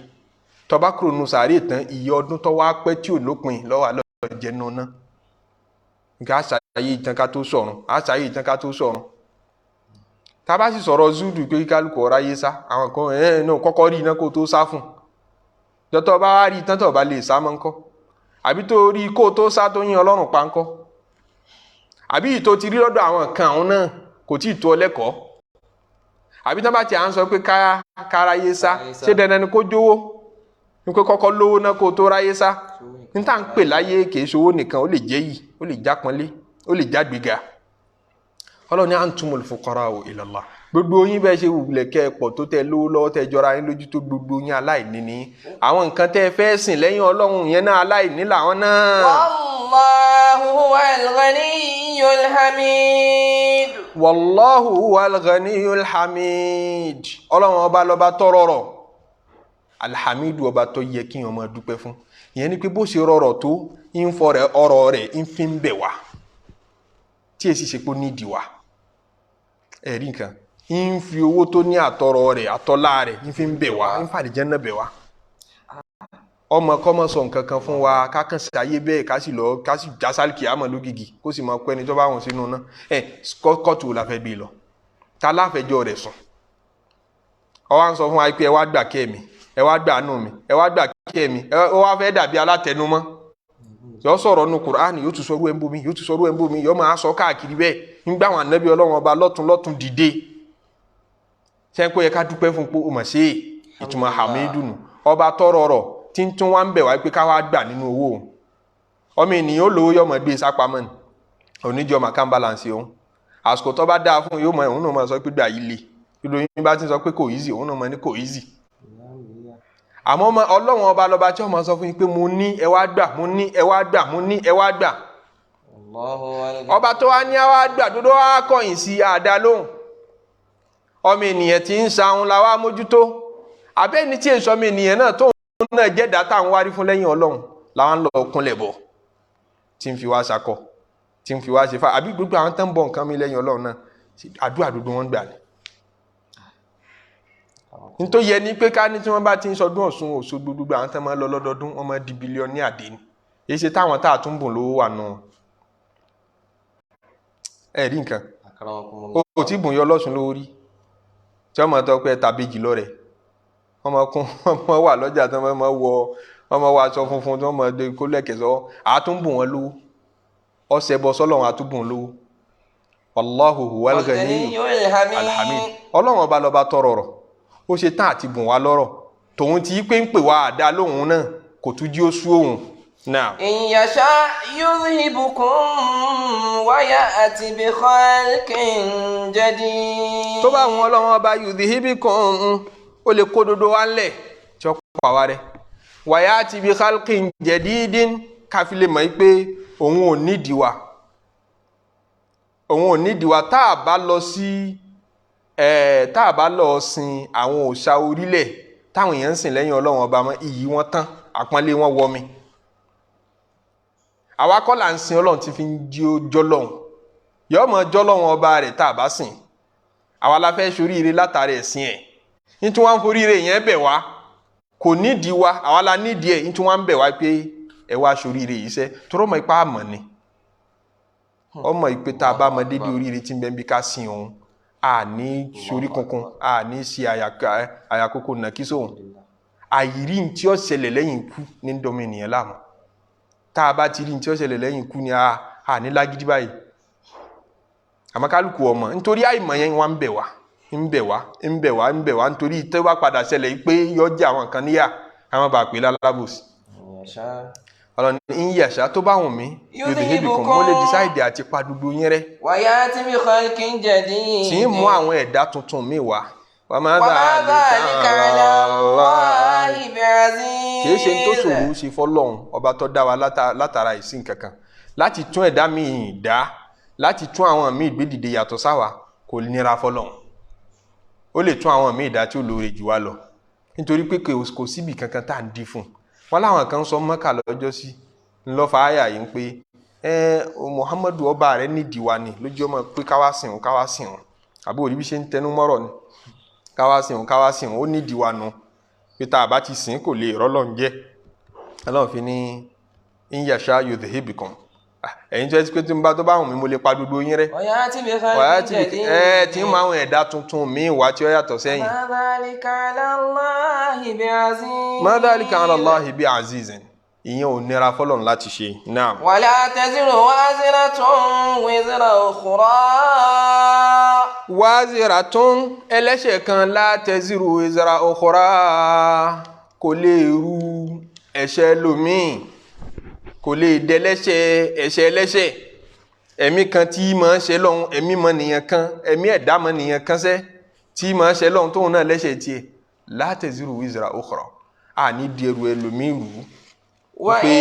tọ́ bá kúrò nínú sàárè tán iye ọdún tọ́ wá pẹ́ tí ò lópin lọ́wọ́ lọ jẹ nù náà nǹkan àṣàyè ìtàn ká tó sọ̀run àṣàyè ìtàn ká tó sọ̀run tá a bá sì sọ̀rọ̀ zúdù pé kálukú ọ̀rá yé sá àwọn kan náà kọ́kọ́ rí iná kó tó sá fún jọtọ̀ bá wá rí tán tó bá lè sá mọ́ ńkọ́ àbí tó rí kó tó sá tó yín Ọlọ́run pa ńkọ́ àbí ìtò ti rí lọ́dọ̀ àwọn kan àwọn náà kò tí ì tó ọlẹ́kọ̀ọ́ àbí tán bá ti à ń sọ pé káráyé sá ṣé dandan ni kó jówó ní pé kọ́kọ́ lówó náà kó tó ráyé sá ní tá à ń pè láyé kìí ṣòwò nìkan ó lè jẹ́ yìí ó lè jápọ́nlé ó lè jágbéga Ọlọ́run ní antumul fuqara'u ila Allah gbogbo yín bẹ́ẹ̀ ṣe wùlẹ̀ kẹ́ ẹ pọ̀ tó tẹ lówó lọ́wọ́ tẹ jọra yín lójú tó gbogbo yín aláìní ni àwọn nǹkan tẹ́ fẹ́ sìn lẹ́yìn Ọlọ́run yẹn náà aláìní làwọn náà. Wallahu huwal ghaniyyul hamid. Wallahu huwal ghaniyyul hamid. Ọlọ́run ọba lọ́ba tó rọrọ̀ alhamidu ọba tó yẹ kí ọmọ dúpẹ́ fún ìyẹn ni pé bó ṣe rọrọ̀ tó ń fọ rẹ̀ ọrọ̀ rẹ̀ ń fi ń bẹ̀ wá tí èsì ṣe pé ó nídìí wá ẹ̀rí nǹkan ń fi owó tó ní àtọrọ rẹ̀ àtọlá rẹ̀ ń fi ń bẹ̀ wá ń fàdí jẹ́nà bẹ̀ wá ọmọ kọ́mọ sọ nǹkan kan fún wa kákan sí ayé bẹ́ẹ̀ ká sì jásálì kì á mọ̀ lógìgì kó sì mọ pé ẹni tó bá wọn sínú náà kọ́tù la fẹ́ gbé lọ ta láfẹjọ́ rẹ̀ sùn ọ wá ń sọ fún wa pé ẹ wá gbà kẹ́ mi ẹ wá gbà nù mi ẹ wá gbà kẹ́ mi ẹ wá fẹ́ dàbí alátẹnumọ́ yọ sọ̀rọ̀ nu Qur'an yóò tún sọ̀rọ̀ ẹ̀ńbó mi yóò tún sọ̀rọ̀ ẹ̀ńbó mi yọ máa sọ káàkiri bẹ́ẹ̀ nígbà wọn ànábì Ọlọ́run ọba lọ́tún dìde ṣe ń pé yẹ ká dúpẹ́ fún pé o mọ̀ sí ìtumọ̀ hamidunu ọba tọrọ ọ̀rọ̀ tí ń tún wá ń bẹ̀ wá pé ká wá gbà nínú owó ọmọ ènìyàn ó lówó yọmọ gbé sápamọ́ ni oníjọ màkàn balance òun àsìkò tó bá dáa fún yóò mọ òun náà mọ sọ pé gbà yìí le ìròyìn bá ti sọ pé kò easy òun náà mọ ní kò easy àmọ́ Ọlọ́run ọba lọ́ba tí ọmọ sọ fún yín pé mo ní ẹ wá gbà mo ní ẹ wá gbà mo ní ẹ wá gbà ọba tó wá ní ẹ wá gbà tó wá kọ̀yìn sí àdá lóhùn ọmọ ènìyàn tí ń sahun la wá mójútó abẹ́ni tí èso ọmọ ènìyàn náà tóun náà jẹ́dá táwọn wárí fún lẹ́yìn Ọlọ́run làwọn lọ kúnlẹ̀ bọ̀ tí ń fi wá sakọ tí ń fi wá ṣe fà àbí gbogbo àwọn tán bọ nǹkan mi lẹ́yìn Ọlọ́run náà àdúrà dúdú wọn gbà ní. nítorí yẹ ni pé ká ní tí wọ́n bá ti ń sọdún Ọ̀ṣun Òṣogbo gbogbo àwọn tán máa lọ lọ́dọọdún wọ́n máa di bílíọ̀nù àdé ni èyí ṣe táwọn tá a tún bùn lówó wà nù ẹ rí nǹkan o tí bùn yọ lọ́sùn lówó rí tí wọ́n máa tọ́ pé tàbíjì lọ rẹ̀ wọ́n wà lọ́jà tí wọ́n máa wọ aṣọ funfun tí wọ́n máa de kó lẹ́kẹ̀ẹ́ sọ àtúnbùn wọn lówó ọ̀sẹ̀ bọ́ sọ́lọ́run àtúbùn lówó Wallahu huwal ghaniyyul hamid Ọlọ́run ọba lọ́ba tọrọ rọ̀ ó ṣe tán àti bùn wá lọ́rọ̀ tòun ti pé ń pè wá àdá lóhun náà kò tún jí ó sú òun náà. In yasha yudhibukum wa ya'ti bi khalqin jadid. tó bá wọn Ọlọ́run ọba yudhibukum ó lè kó dodo wá ńlẹ̀ tí ó pa wá rẹ́ wa ya'ti bi khalqin jadidin káfílẹ̀ mọ́ pé òun ò nídìí wa tá a bá lọ sí tá a bá lọ sin àwọn òòṣà orílẹ̀ táwọn èèyàn ń sìn lẹ́yìn Ọlọ́run ọba mọ́ iyì wọn tán àpọ́nlé wọn wọ mi àwa kọ́ là ń sin Ọlọ́run tí fi ń jọ́lọ́run yọ́ mọ́ jọ́lọ́run ọba rẹ̀ tá a bá sìn àwa la fẹ́ ṣoríire látàrí ẹ̀sìn ẹ̀ ní tí wọ́n ń foríire yẹn bẹ̀ wá kò nídìí wa àwa la nídìí ẹ̀ ní tí wọ́n ń bẹ̀ wá pé ẹ wá ṣoríire yìí sẹ́ tó rọ́mọ ipá àmọ́ ni ọmọ ìpè tá a bá mọ dédé oríire tí ń bẹ ń bí ká sin òun a ní sórí kankan a ní ṣe àyàkókò nà kí sóhun àyírí tí ó ṣẹlẹ̀ lẹ́yìn ikú ní dọ́mọ ènìyàn láàmú tá a bá ti rí tí ó ṣẹlẹ̀ lẹ́yìn ikú ni a ní lágídí báyìí àmọ́ kálukú ọmọ nítorí àìmọ̀ yẹn wá ń bẹ̀ wá nítorí tẹ́ wá padà ṣẹlẹ̀ pé yọjẹ́ àwọn kan níyà àwọn bá pè lálábòsí ọlọ́ni ń yàṣá tó bá wùn mí yóò dé ibì kan mo lè decide àti pa gbogbo yín rẹ́. wàyà tí mi kọ́ kí n jẹ̀dí. tí ń mú àwọn ẹ̀dá tuntun mi wá. wà má dhalika ala Allahi bi'aziz. kì í ṣe tó ṣòro ṣe fọ́lọ́run ọba tó dá wa látara ìsìn kankan láti tún ẹ̀dá mi dá láti tún àwọn míì gbé dìde yàtọ̀ sáwa kò nira fọ́lọ́run ó lè tún àwọn míì dá tí ó lóore jù wá lọ nítorí pé kò síbì kankan tá à ń dí fún wọn láwọn kan sọ Mọ́kà lọ́jọ́ sí ńlọ́fà àyà yìí ń pé Muhammadu ọba rẹ̀ nídìí wa ni lójú ọmọ pé káwá sìn wọn àbí òrí bí ṣe ń tẹnu mọ́rọ̀ ni káwá sìn wọn ó nídìí wa nu pé tá a bá ti sìn kò lè rọ́lọ́run jẹ́ Ọlọ́run fi ní in yasha yudhhibukum ẹ̀yin tó ẹ́ pé tí n bá tó bá wùn mí mo lè pa gbogbo yín rẹ́ ọ̀yá tí mi fẹ́ jẹ̀dí tí ń mọ àwọn ẹ̀dá tuntun míì wá tí ó yàtọ̀ sẹ́yìn. ma dhalika ala Allahi bi'aziz. ma dhalika ala Allahi bi'azizin ìyẹn ò nira fọ́lọ́run láti ṣe náà. wala taziru waziratun wizra ukhra. waziratun ẹlẹ́ṣẹ̀ kan la taziru wizra ukhra kò lè ru ẹ̀ṣẹ̀ lòmíì kò lè dẹlẹ́ṣẹ̀ ẹ̀ṣẹ̀ ẹlẹ́ṣẹ̀ ẹ̀mí kan tí máa ń ṣe lọ́hun ẹ̀mí mọ nìyẹn kan ẹ̀mí ẹ̀dá mọ nìyẹn kan sẹ́ tí máa ń ṣe lọ́hun tóun náà lẹ́ṣẹ̀ tiẹ̀ la taziru wizra ukhra àní di ẹrù ẹlòmíì rù ú pé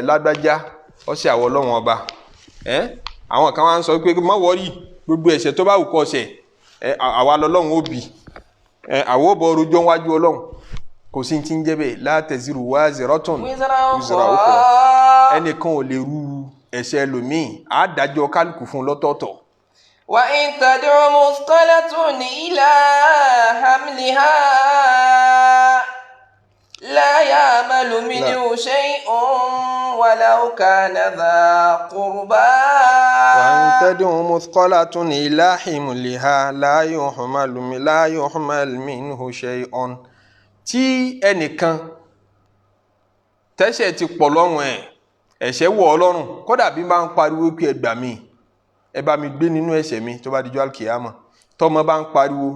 lágbájá ọṣẹ àwọ Ọlọ́run ọba àwọn kan wá ń sọ pé má wọrí gbogbo ẹ̀ṣẹ̀ tó bá wù kó ṣẹ̀ àwa lọ́lọ́run ó bì àwọ bọ rojọ́ wájú Ọlọ́run kò sí ti ń jẹ́ bẹ́ẹ̀ la taziru waziratun wizra ukhra ẹnìkan ò lè ru ẹ̀ṣẹ̀ ẹlòmíì àádájọ́ kálukú fún lọ́tọ̀ọ̀tọ̀. wa in tad'u muthqalatun ila hamliha la ya'malu minhu shay'un walau kana dha qurba. wa in tad'u muthqalatun ila hamliha la yuhmal minhu shay'un tí ẹnìkan tẹ́ṣẹ̀ ti pọ̀ lọ́rùn ẹ̀ṣẹ̀ wọ̀ Ọlọ́run kódà bí bá ń pariwo pé ẹ gbà mí ẹ bá mi gbé nínú ẹ̀ṣẹ̀ mi tó bá dijọ́ alkiyama tọ́mọ bá ń pariwo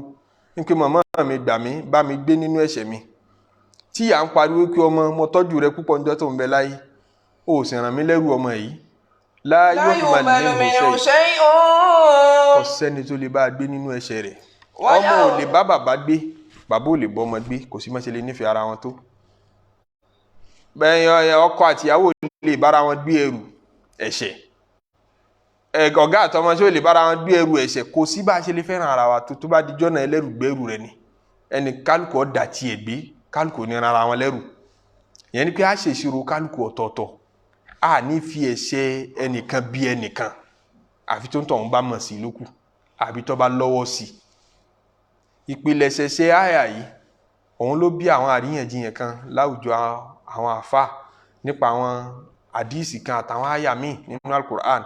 pé màmá mi gbà mí bá mi gbé nínú ẹ̀ṣẹ̀ mi tí à ń pariwo pé ọmọ mo tọ́jú rẹ púpọ̀ níjọ́ tó ń bẹ láyé ó sì ràn mí lẹ́rù ọmọ yìí la yuhmal minhu shay'un kò sẹ́ni tó lè bá a gbé nínú ẹ̀ṣẹ̀ rẹ̀ ọmọ ò lè bá bàbá gbé bàbá ò lè bọ́ ọmọ gbé kò sí mọ́ ṣe lè nífẹ̀ẹ́ ara wọn tó bẹ́ẹ̀ ọkọ àtìyàwó lè bára wọn gbé ẹrù ẹ̀ṣẹ̀ ọ̀gá àtọmọ ṣé ò lè bára wọn gbé ẹrù ẹ̀ṣẹ̀ kò sí bá a ṣe lè fẹ́ràn ara wa tó bá dijọ́ náà ẹlẹ́rù gbẹ́rù rẹ ni ẹni kálukú ọ̀dà tiẹ̀ gbé kálukú ní ara wọn lẹ́rù ìyẹn ni pé a ṣe ìṣirò kálukú ọ̀tọ̀ọ̀tọ̀ a ní fi ẹ̀ṣẹ̀ ẹnìkan bí ẹnìkan àfi tó ń tọ̀hún bá mọ̀ sí lókù àbí tó bá lọ́wọ́ sí. Ìpilẹ̀ṣẹ̀ àyà yìí òun ló bí àwọn àríyànjiyàn kan láwùjọ àwọn àfà nípa àwọn àdíìsì kan àtàwọn àyà míì nínú al-Qur'an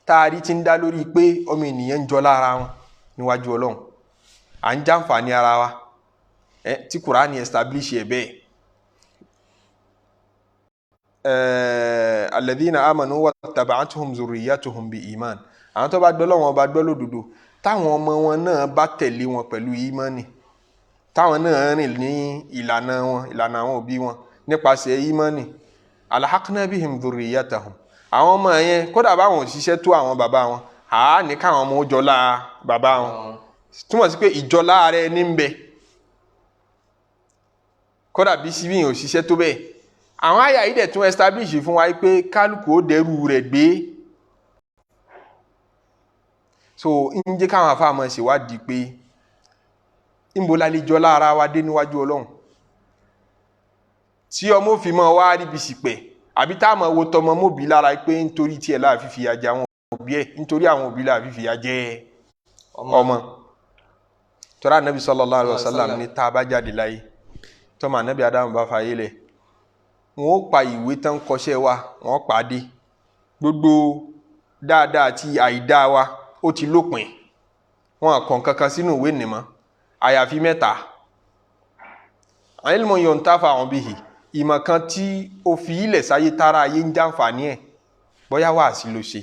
táàrí ti ń dá lórí pé ọmọ ènìyàn ń jọ lára wọn níwájú Ọlọ́run à ń jàǹfààní ara wa tí Qur'an establish ẹ̀ bẹ́ẹ̀. Alladhina amanu wattaba'athum zurriyyatuhum bi iman, àwọn tó bá gbọ́ lọ́wọ́ bá gbọ́ lódodo táwọn ọmọ wọn náà bá tẹ̀lé wọn pẹ̀lú ìmánì, táwọn náà rìn ní ìlànà àwọn òbí wọn nípasẹ̀ ìmánì, alhaqna bihim dhurriyyatahum, àwọn ọmọ yẹn kódà báwọn òṣìṣẹ́ tó àwọn bàbá wọn àá ní káwọn ọmọ ó jọlá bàbá wọn, túmọ̀ sí pé ìjọlá rẹ ní ń bẹ kódà bí síbí yẹn òṣìṣẹ́ tó bẹ́ẹ̀. Àwọn àyà yìí dẹ̀ tún establish fún wa pé kálukú ó dẹrù rẹ̀ gbé. So ń jẹ́ káwọn afá máa ṣèwádìí pé níbo la lè jọlá ara wa dé níwájú Ọlọ́run tí ọmọ fi mọ́ wá ríbi sípẹ̀ àbí tá a mọ̀ wo tọmọ mọ́bí lára pé nítorí tiẹ̀ láàfin fìyà jẹ àwọn òbí ẹ̀, nítorí àwọn òbí láàfin fìyà jẹ ọmọ. Tọ́lá Ànábì sallallahu alaihi wasallam ní tá a bá jáde láyé tọ́mọ Ànábì Ádámù bá fayé lẹ̀ wọn ó pa ìwé tán kọṣẹ́ wa wọn pàdé gbogbo dáadáa àti àìdá wa ó ti lópin, wọn kàn kankan sínú ìwé nìmọ́ àyàfi mẹ́ta. ilmun yuntafa'u bihi, ìmọ̀ kan tí ó fi ilẹ̀ sáyé tára ayé ń jàǹfààní ẹ̀, bóyá wàásí ló ṣe,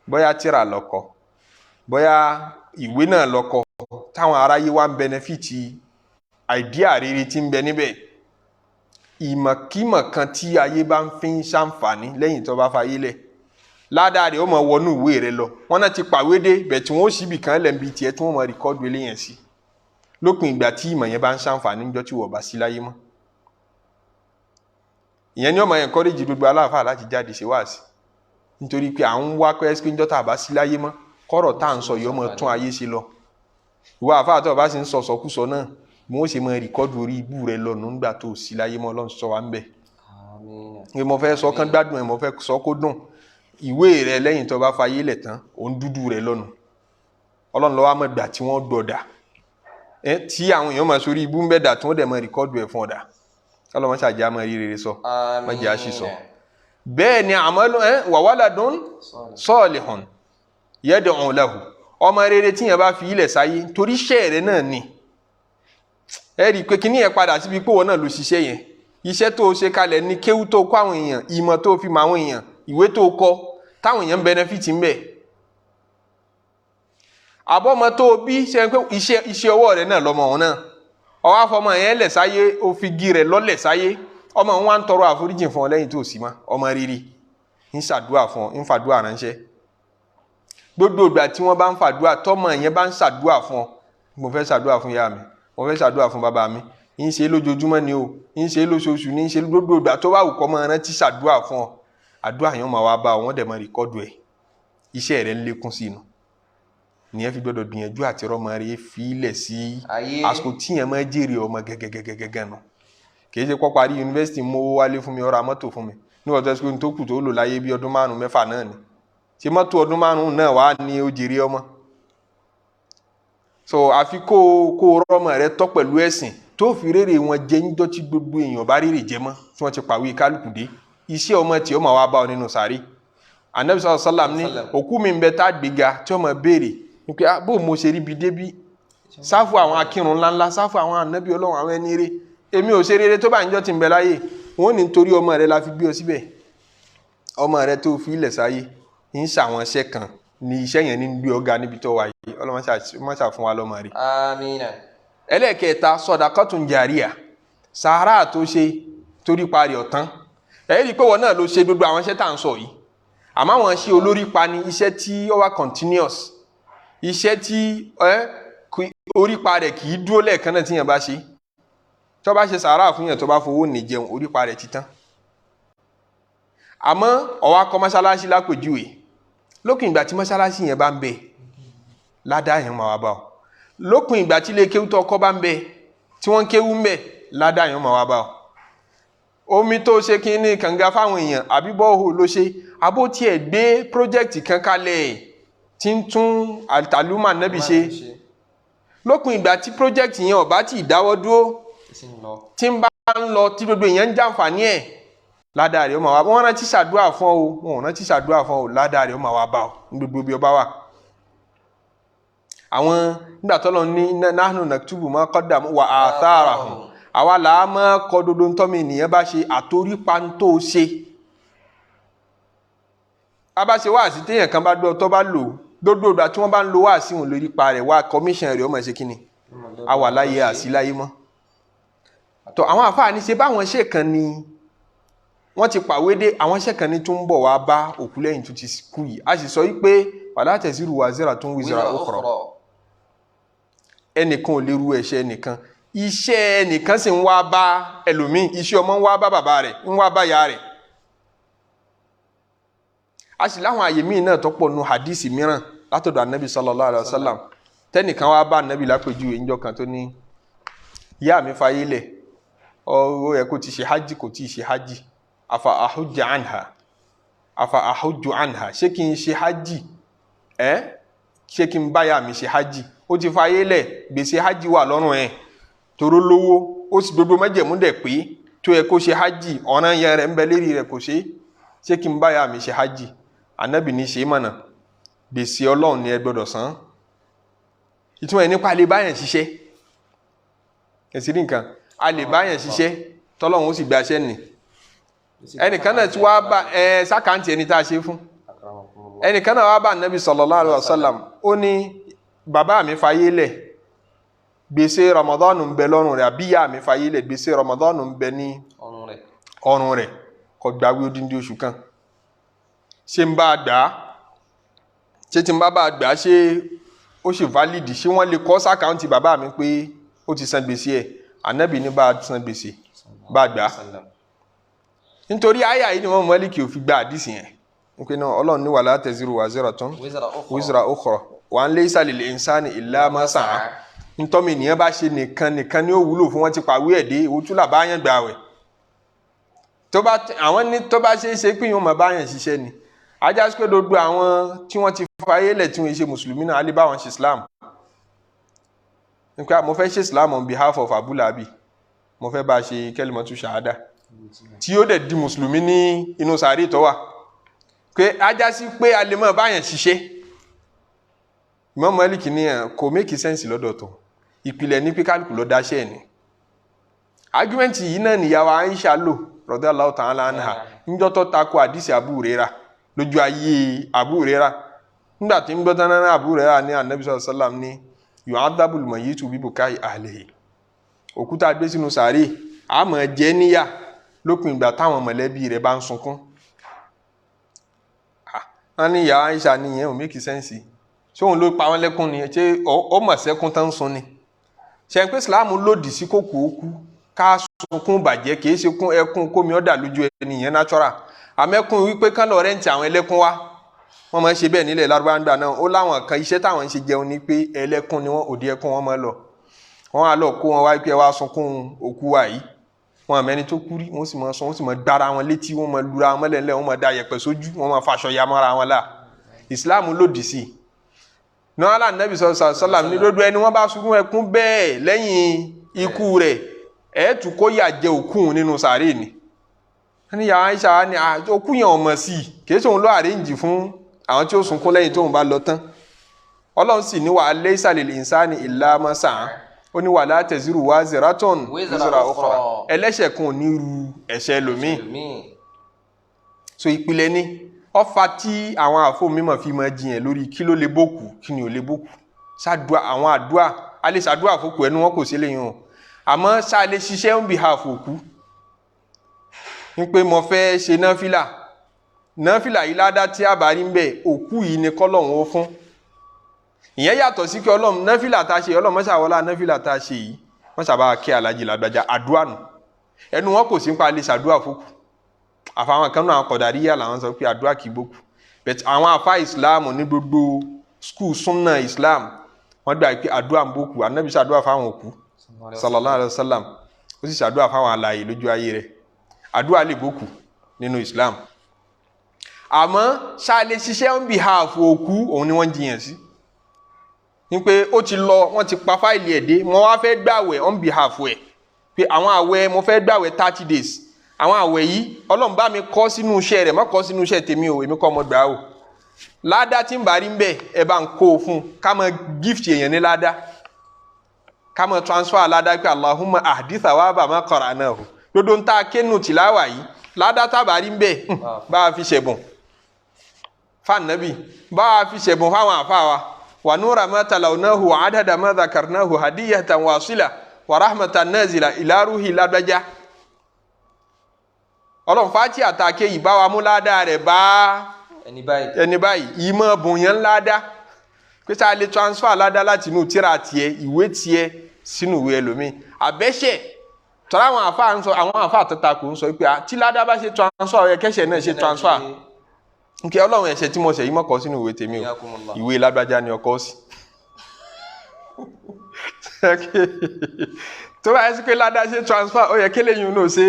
bóyá tírà lọ́kọ, bóyá ìwé náà lọ́kọ táwọn aráyé wá ń bẹnẹfìtì àìdíà rere tí ń bẹ níbẹ̀. Ìmọ̀kímọ̀ kan tí ayé bá ń fi ń ṣàǹfààní lẹ́yìn tó bá fayé lẹ̀ ládàá rẹ̀ ó mọ̀ wọnú ìwé rẹ̀ lọ. Wọ́n náà ti pàwé dé bẹ̀ tí wọ́n ó síbì kan lẹ́ǹbi tiẹ̀ tí wọ́n mọ̀ rìkọ́dù eléyẹn sí lópin ìgbà tí ìmọ̀ yẹn bá ń ṣàǹfààní níjọ́ tí wọ́n bá sí láyé mọ́. Ìyẹn ni ó máa encourage gbogbo aláàfáà láti jáde ṣe wáàsí, nítorí pé à ń wá pé ẹ́sìkí níjọ́ tá a bá sí láyé mọ́ kọ́rọ̀ tá à ń sọ yìí ó máa tún ayé ṣe lọ. Ìwọ àfáà tó bá sì ń sọ sọkúsọ náà mo ṣe máa rìkọ́dù orí ibú rẹ lọ nígbà tó sí láyé mọ́. Ọlọ́run sọ wá ń bẹ̀. Àmín. Mo fẹ́ sọ kán gbádùn ẹ̀, mo fẹ́ sọ kó dùn. Ìwé rẹ lẹ́yìn tó bá fayé lẹ̀ tán òun dúdú rẹ lọ́nu. Ọlọ́run ló wá mọ̀ gbà tí wọ́n gbọ́dà tí àwọn èèyàn máa sórí ibú ń bẹ̀ dà tí wọ́n dẹ̀ máa rìkọ́dù ẹ̀ fún ọ̀dà. Ọlọ́run ṣàjà máa rí rere sọ, má jẹ́ àṣì sọ. Bẹ́ẹ̀ ni àmọ́lú wa waladun salihun yad'u lahu, ọmọ rere tíyẹn bá fi ilẹ̀ sáyé torí iṣẹ́ rẹ náà ni. Ẹ rí i pé kíní yẹn padà síbi pé wọn náà ló ṣiṣẹ́ yẹn. Iṣẹ́ tó ṣe kalẹ̀ ní kéwú tó kọ́ àwọn èèyàn, ìmọ̀ tó fi mọ àwọn èèyàn, ìwé tó kọ́ táwọn èèyàn ń benefit ń bẹ̀. Àbọ̀mọ tó bí ṣe pé iṣẹ́ ọwọ́ rẹ̀ náà lọ́mọ òun náà. Ọwọ́ afọmọ yẹn lẹ̀ sáyé, ó fi gí rẹ̀ lọ́lẹ̀ sáyé. Ọmọ òun wá ń tọrọ àforíjì fún ọ lẹ́yìn tó sì mọ́. Ọmọ rírì ń ṣàdúrà fún ọ, ń fàdúrà ránṣẹ́. Gbogbo ìgbà tí wọ́n bá ń fàdúrà tọ́mọ yẹn bá ń ṣàdúrà fún ọ, mo fẹ́ ṣàdúrà fún ìyá mi, mo fẹ́ ṣàdúrà fún bàbá mi, ń ṣe lójoojúmọ́ ni o, ń ṣe lóṣooṣù ni, ń ṣe gbogbo ìgbà tó bá wù kọ́ máa rántí ṣàdúrà fún ọ. Àdúrà yẹn máa wá bá ọ, wọ́n dẹ̀ máa rìkọ́dù ẹ̀. Iṣẹ́ rẹ̀ ń lékún sí inú. Nìyẹn fi gbọ́dọ̀ gbìyànjú àti rọ́mọ rẹ̀ fi ilẹ̀ sí àsìkò tí yẹn máa jèrè ọmọ gẹ́gẹ́gẹ́gẹ́gẹ́ nù. Kìí ṣe kọ́ parí yunifásitì mú wálé fún mi, ó ra mọ́tò fún mi. Ní ọjọ́ ìsìnkú tó kù tó lò láyé bí ọdún 5-6 náà ni. Ṣé mọ́tò ọdún 5 náà wá ní ó jèrè ọmọ? So àfi kó rọ́mọ rẹ̀ tọ́ pẹ̀lú ẹ̀sìn tó fi rere wọn jẹ níjọ́ tí gbogbo èèyàn bá rere jẹ mọ́ tí wọ́n ti pàwé kálukú dé. Iṣẹ́ ọmọ tí ó máa wá bá ọ nínú sàárì. Ànábì sallallahu alaihi wasallam ní òkú mi ń bẹ tá gbéga tí ó máa béèrè pé bó mo ṣe rí bi débi sáfù àwọn akírun ńláńlá, sáfù àwọn ànábì Ọlọ́run, àwọn ẹni rere, èmi ò ṣe rere tó bá ń jọ́ tí ń bẹ láyé. Wọ́n ní nítorí ọmọ rẹ̀ la fi gbé ọ síbẹ̀. Ọmọ rẹ̀ tó fi ilẹ̀ sáyé ń ṣàwọn iṣẹ́ kan ní iṣẹ́ yẹn ní gbé ọ̀gá níbi tó wà yìí. Ọlọ́run má ṣà fún wa lọ́mọ rẹ̀. Àmín. Ẹlẹ́ẹ̀kẹta sadaqatun jariyah, sàárà tó ṣe torí parí ọ̀tán. Ẹ rí i pé wọn náà ló ṣe gbogbo àwọn iṣẹ́ tá à ń sọ yìí, àmọ́ àwọn iṣẹ́ olórí pa ni iṣẹ́ tí ó wà continuous, iṣẹ́ tí orípa rẹ̀ kì í dúró lẹ́ẹ̀kan náà tí yẹn bá ṣe. Tó bá ṣe sàárà fún yẹn tó bá fowó ní jẹun, orípa rẹ̀ ti tán. Àmọ́ ó wá kọ́ mọ́ṣáláṣí lápèjúwe, lókùn ìgbà tí mọ́ṣáláṣí yẹn bá ń bẹ ládàá yẹn máa wá bá ọ. Lókùn ìgbà tí ilé kéwú tó kọ́ bá ń bẹ tí wọ́n kéwú ń bẹ ládàá yẹn máa wá bá ọ. omi tó ṣe kínní kànga fáwọn èèyàn àbí bọ́ọ̀hù ló ṣe abó tiẹ̀ gbé project kan kalẹ̀ tí ń tún àtàlùmọ̀ nẹ́bì ṣe lópin ìgbà tí project yẹn ò bá ti dáwọ́ dúró tí ń bá ń lọ tí gbogbo èèyàn ń jàǹfààní ẹ̀ ládàá rẹ̀ ó máa wá wọ́n rántí ṣàdúrà fún ọ wọn ò rántí ṣàdúrà fún ọ ládàá rẹ̀ ó máa wá bá ọ ní gbogbo bí ọba wà. àwọn nígbà tó lọ ní nahnu naktubu ma qaddamu wa atharahum àwa là á máa kọ dodo ntọ́mi ènìyàn bá ṣe àtórí pantó ṣe. a bá ṣe wáàsí téèyàn kan bá gbọ́ tó bá lò dodo ìgbà tí wọ́n bá ń lo wáàsí òun lórí pa rẹ̀ wá commission rẹ̀ ó máa ṣe kíni a wà láyé àsí láyé mọ́. tó àwọn àfáà ní ṣe báwọn ṣe kan ni wọ́n ti pàwédé àwọn iṣẹ́ kan ní tó ń bọ̀ wá bá òkú lẹ́yìn tó ti kú yìí a sì sọ wípé wala taziru waziratun wizra ukhra ẹnìkan ò lè ru ẹ̀ṣẹ̀ ẹnìkan iṣẹ́ ẹnìkan sì ń wá bá ẹlòmíì iṣẹ́ ọmọ ń wá bá bàbá rẹ̀ ń wá bá ìyá rẹ̀ a sì láwọn àyè míì náà tó pọ̀ nu hadisi mìíràn látọ̀dọ̀ anabi sallallahu alayhi wa sallam tẹ́nìkan wá bá anabi lápèjúwe níjọ́ kan tó ní ìyá mi fayé lẹ̀ ó yẹ kó ti ṣe hajj kò tí ì ṣe hajj afa ahujja anha ṣé kí n ṣe hajj ṣé kí n báyà mi ṣe hajj ó ti fayé lẹ̀ gbèsè hajj wà lọ́rùn ẹ̀ toró lówó ó sì gbogbo májẹ̀mú dẹ̀ pé tó yẹ kó ṣe hajj ọ̀ràn yẹn rẹ̀ ń bẹ lérí rẹ̀ kò ṣé kí n báyà mi ṣe hajj ànábì ní ṣe mọ̀nà gbèsè ọlọ́run ni ẹ gbọ́dọ̀ san ìtumọ̀ ẹ̀ nípa a lè báyàn ṣiṣẹ́ ẹ̀sìn nǹkan a lè báyàn ṣiṣẹ́ tọ́lọ́run ó sì gbaṣẹ́ nì ẹnìkan náà tí wàá bá sákàǹtì ẹni tá a ṣe fún ẹnìkan náà wàá bá nàbì sallallahu alaihi wasallam ó ní bàbá mi fayé lẹ̀ gbèsè Ramadan ń bẹ lọ́rùn rẹ̀ àbí ìyá mi fayé lẹ̀ gbèsè Ramadan ń bẹ ní ọrùn rẹ̀ kò gbàwé odindi oṣù kan ṣé ń bá a gbà á ṣé tí ń bá a gbà á ṣé ó ṣe válìdì ṣé wọ́n lè kọ sákàǹtì bàbá mi pé ó ti san gbèsè ẹ̀ ànábì ní bá a san gbèsè bá a gbà á nítorí àyà yìí ni wọ́n Málíkì ò fi gba àdìsí yẹn nípa náà Ọlọ́run ní wala taziru waziratun wizra ukhra wa an laysa lil insani illa ma sa'a ntọ́mi ènìyàn bá ṣe nìkan ni ó wúlò fún wọn ti pàwé ẹ̀dẹ́ òtúlà báyàn gbà wẹ̀ àwọn ní tó bá ṣe é ṣe pé yóò máa báyàn ṣiṣẹ́ ni ajá sí pé gbogbo àwọn tí wọ́n ti fayé lẹ̀ tí wọ́n ṣe mùsùlùmí náà á lè bá wọn ṣe Islam nípa mo fẹ́ ṣe Islam on behalf of Abu Labi mo fẹ́ bá ṣe kalimatu shahada tí ó dẹ̀ di mùsùlùmí ní inú sàárì tó wà pé ajá sí pé a lè máa báyàn ṣiṣẹ́ Imam Malik ní kò make sense lọ́dọ̀ tó ìpìlẹ̀ ní pé kálukú lọ dáṣẹ́ ẹ̀ ni argument yìí náà nìyàwó Aisha lò radiyallahu ta'ala anha níjọ́ tó takò àdìsí Abu Hurairah lójú ayé Abu Hurairah nígbà tí ń gbọ́ tán náà Abu Hurairah ní Ànábì sallallahu alaihi wasallam ní yu'adhabul mayyitu bi bukai ahlihi òkúta gbé sínú sàárè àmọ́ jẹ́ níyà lópin ìgbà táwọn mọ̀lẹ́bí rẹ̀ bá ń sunkún wọ́n ní ìyá Aisha nìyẹn ò make sense ṣé òun ló pa wọ́n lẹ́kún ni ṣé ó mọ̀ sẹ́kún tán ń sun ni ṣe ń pé Ìsìláàmù lòdì sí kókò ókú ká sunkún bàjẹ́ kì í ṣe kún ẹkún kómi ọ̀dà lójú ẹni yẹn natural àmẹ́kún wípé kán lọ rẹ́ǹtì àwọn ẹlẹ́kún wá wọ́n máa ń ṣe bẹ́ẹ̀ nílẹ̀ Lárúbáwá nígbà náà ó láwọn kan iṣẹ́ táwọn ń ṣe jẹun ni pé ẹlẹ́kún ni wọ́n òde ẹkún wọn máa lọ wọ́n á lọ kó wọn wá pé ẹ wá sunkún òkú wa yìí wọn àmẹ́ni tó kú rí wọ́n sì máa sọ wọ́n sì máa gbára wọn létí wọ́n máa lura wọn mọ́lẹ̀lẹ́ wọ́n máa da yẹ̀pẹ̀ sójú wọ́n máa faṣọ ya mọ́ra wọn là Ìsìláàmù lòdì sí i náà Ànábì sallallahu alaihi wasallam ní lójú ẹni wọ́n bá sunkún ẹkún bẹ́ẹ̀ lẹ́yìn ikú rẹ̀ ẹ̀ẹ́tù kó yà jẹ òkú nínú sàárè ni ní ìyá Aisha ni òkú yẹn ọmọ sí i kìí ṣe òun ló àríǹjì fún àwọn tí ó sunkún lẹ́yìn tóun bá lọ tán Ọlọ́run sì ní wa laysa lil insani illa ma sa'a ó ní wala taziru waziratun wizra ukhra ẹlẹ́ṣẹ̀ kan ò ní ru ẹ̀ṣẹ̀ ẹlòmíì so ìpìlẹ̀ ni ọfà tí àwọn àfọ mímọ̀ fi máa jiyàn lórí kí ló lè bókù kí ni ò lè bókù ṣàdúà àwọn àdúà a lè ṣàdúà fòkù ẹnu wọn kò sí lẹ́yìn o àmọ́ ṣá lè ṣiṣẹ́ on behalf òkú ní pé mo fẹ́ ṣe náfìlà yìí ládá tí a bá rí ń bẹ̀ òkú yìí ni kọ́lọ́hún ó fún ìyẹn yàtọ̀ sí kí Ọlọ́run náfìlà tá a ṣe Ọlọ́run mọ́ṣáwọ́lá náfìlà tá a ṣe yìí wọ́n ṣàbá kí alájì lágbájá àdúà nù ẹnu wọn kò sí ń pa lè ṣàdúà fòkù àfàwọn kan náà Kọ̀dàríyà làwọn sọ pé àdúà kì í bókù but àwọn àfà Islam ní gbogbo skul sunna Islam wọ́n gbà pé àdúà ń bókù Ànábì ṣàdúà fáwọn òkú sallallahu alaihi wasallam ó sì ṣàdúà fáwọn alààyè lójú ayé rẹ̀ àdúrà lè bókù nínú Islam àmọ́ ṣá lè ṣiṣẹ́ on behalf òkú òun ni wọ́n jiyàn sí ní pé ó ti lọ wọ́n ti pa fáìlì ẹ̀ dé mo wá fẹ́ gbàwẹ̀ on behalf ẹ̀ pé àwọn àwẹ̀ mo fẹ́ gbàwẹ̀ 30 days àwọn àwẹ̀ yìí Ọlọ́run bá mi kọ sínú iṣẹ́ rẹ̀ má kọ sínú iṣẹ́ tèmi o èmi kọ́ mo gbà o ládá tí ń bá rí ń bẹ̀ ẹ bá ń kó o fún ká mọ gift èèyàn ní ládá ká mọ transfer ládá pé Allahumma ahdi thawaba ma qara'nahu dodo ń ta kéènù tìláwà yìí ládá tá bá rí ń bẹ̀ bá a fi ṣẹ̀bùn fanabi bá a fi ṣẹ̀bùn fáwọn àfáwa wa nura ma talawnahu wa adada ma dhakarnahu hadiyatan wasila wa rahmatan nazila ila ruhi ládájá Ọlọ́run fàtí àtàkè yìí bá wa mú ládá rẹ̀ bá ẹni báyìí ìmọ̀ bùnyàn ládá pé sáà lè transfer ládá láti inú tíra tiẹ̀ ìwé tiẹ̀ sínú ìwé ẹlòmíì àbẹ́ṣẹ̀ tọ́lá àwọn àfáà ń sọ àwọn àfáà tọ́takù ń sọ pé tí ládá bá ṣe transfer ó yẹ kẹ́ṣẹ̀ náà ṣe transfer nke Ọlọ́run ẹ̀ṣẹ̀ tí mo ṣẹ̀ yìí mọ́kọ sínú ìwé tèmi o ìwé lágbájá ni ọkọ sí tó bá yẹ sí pé ládá ṣe transfer ó yẹ kélé yìí náà ṣe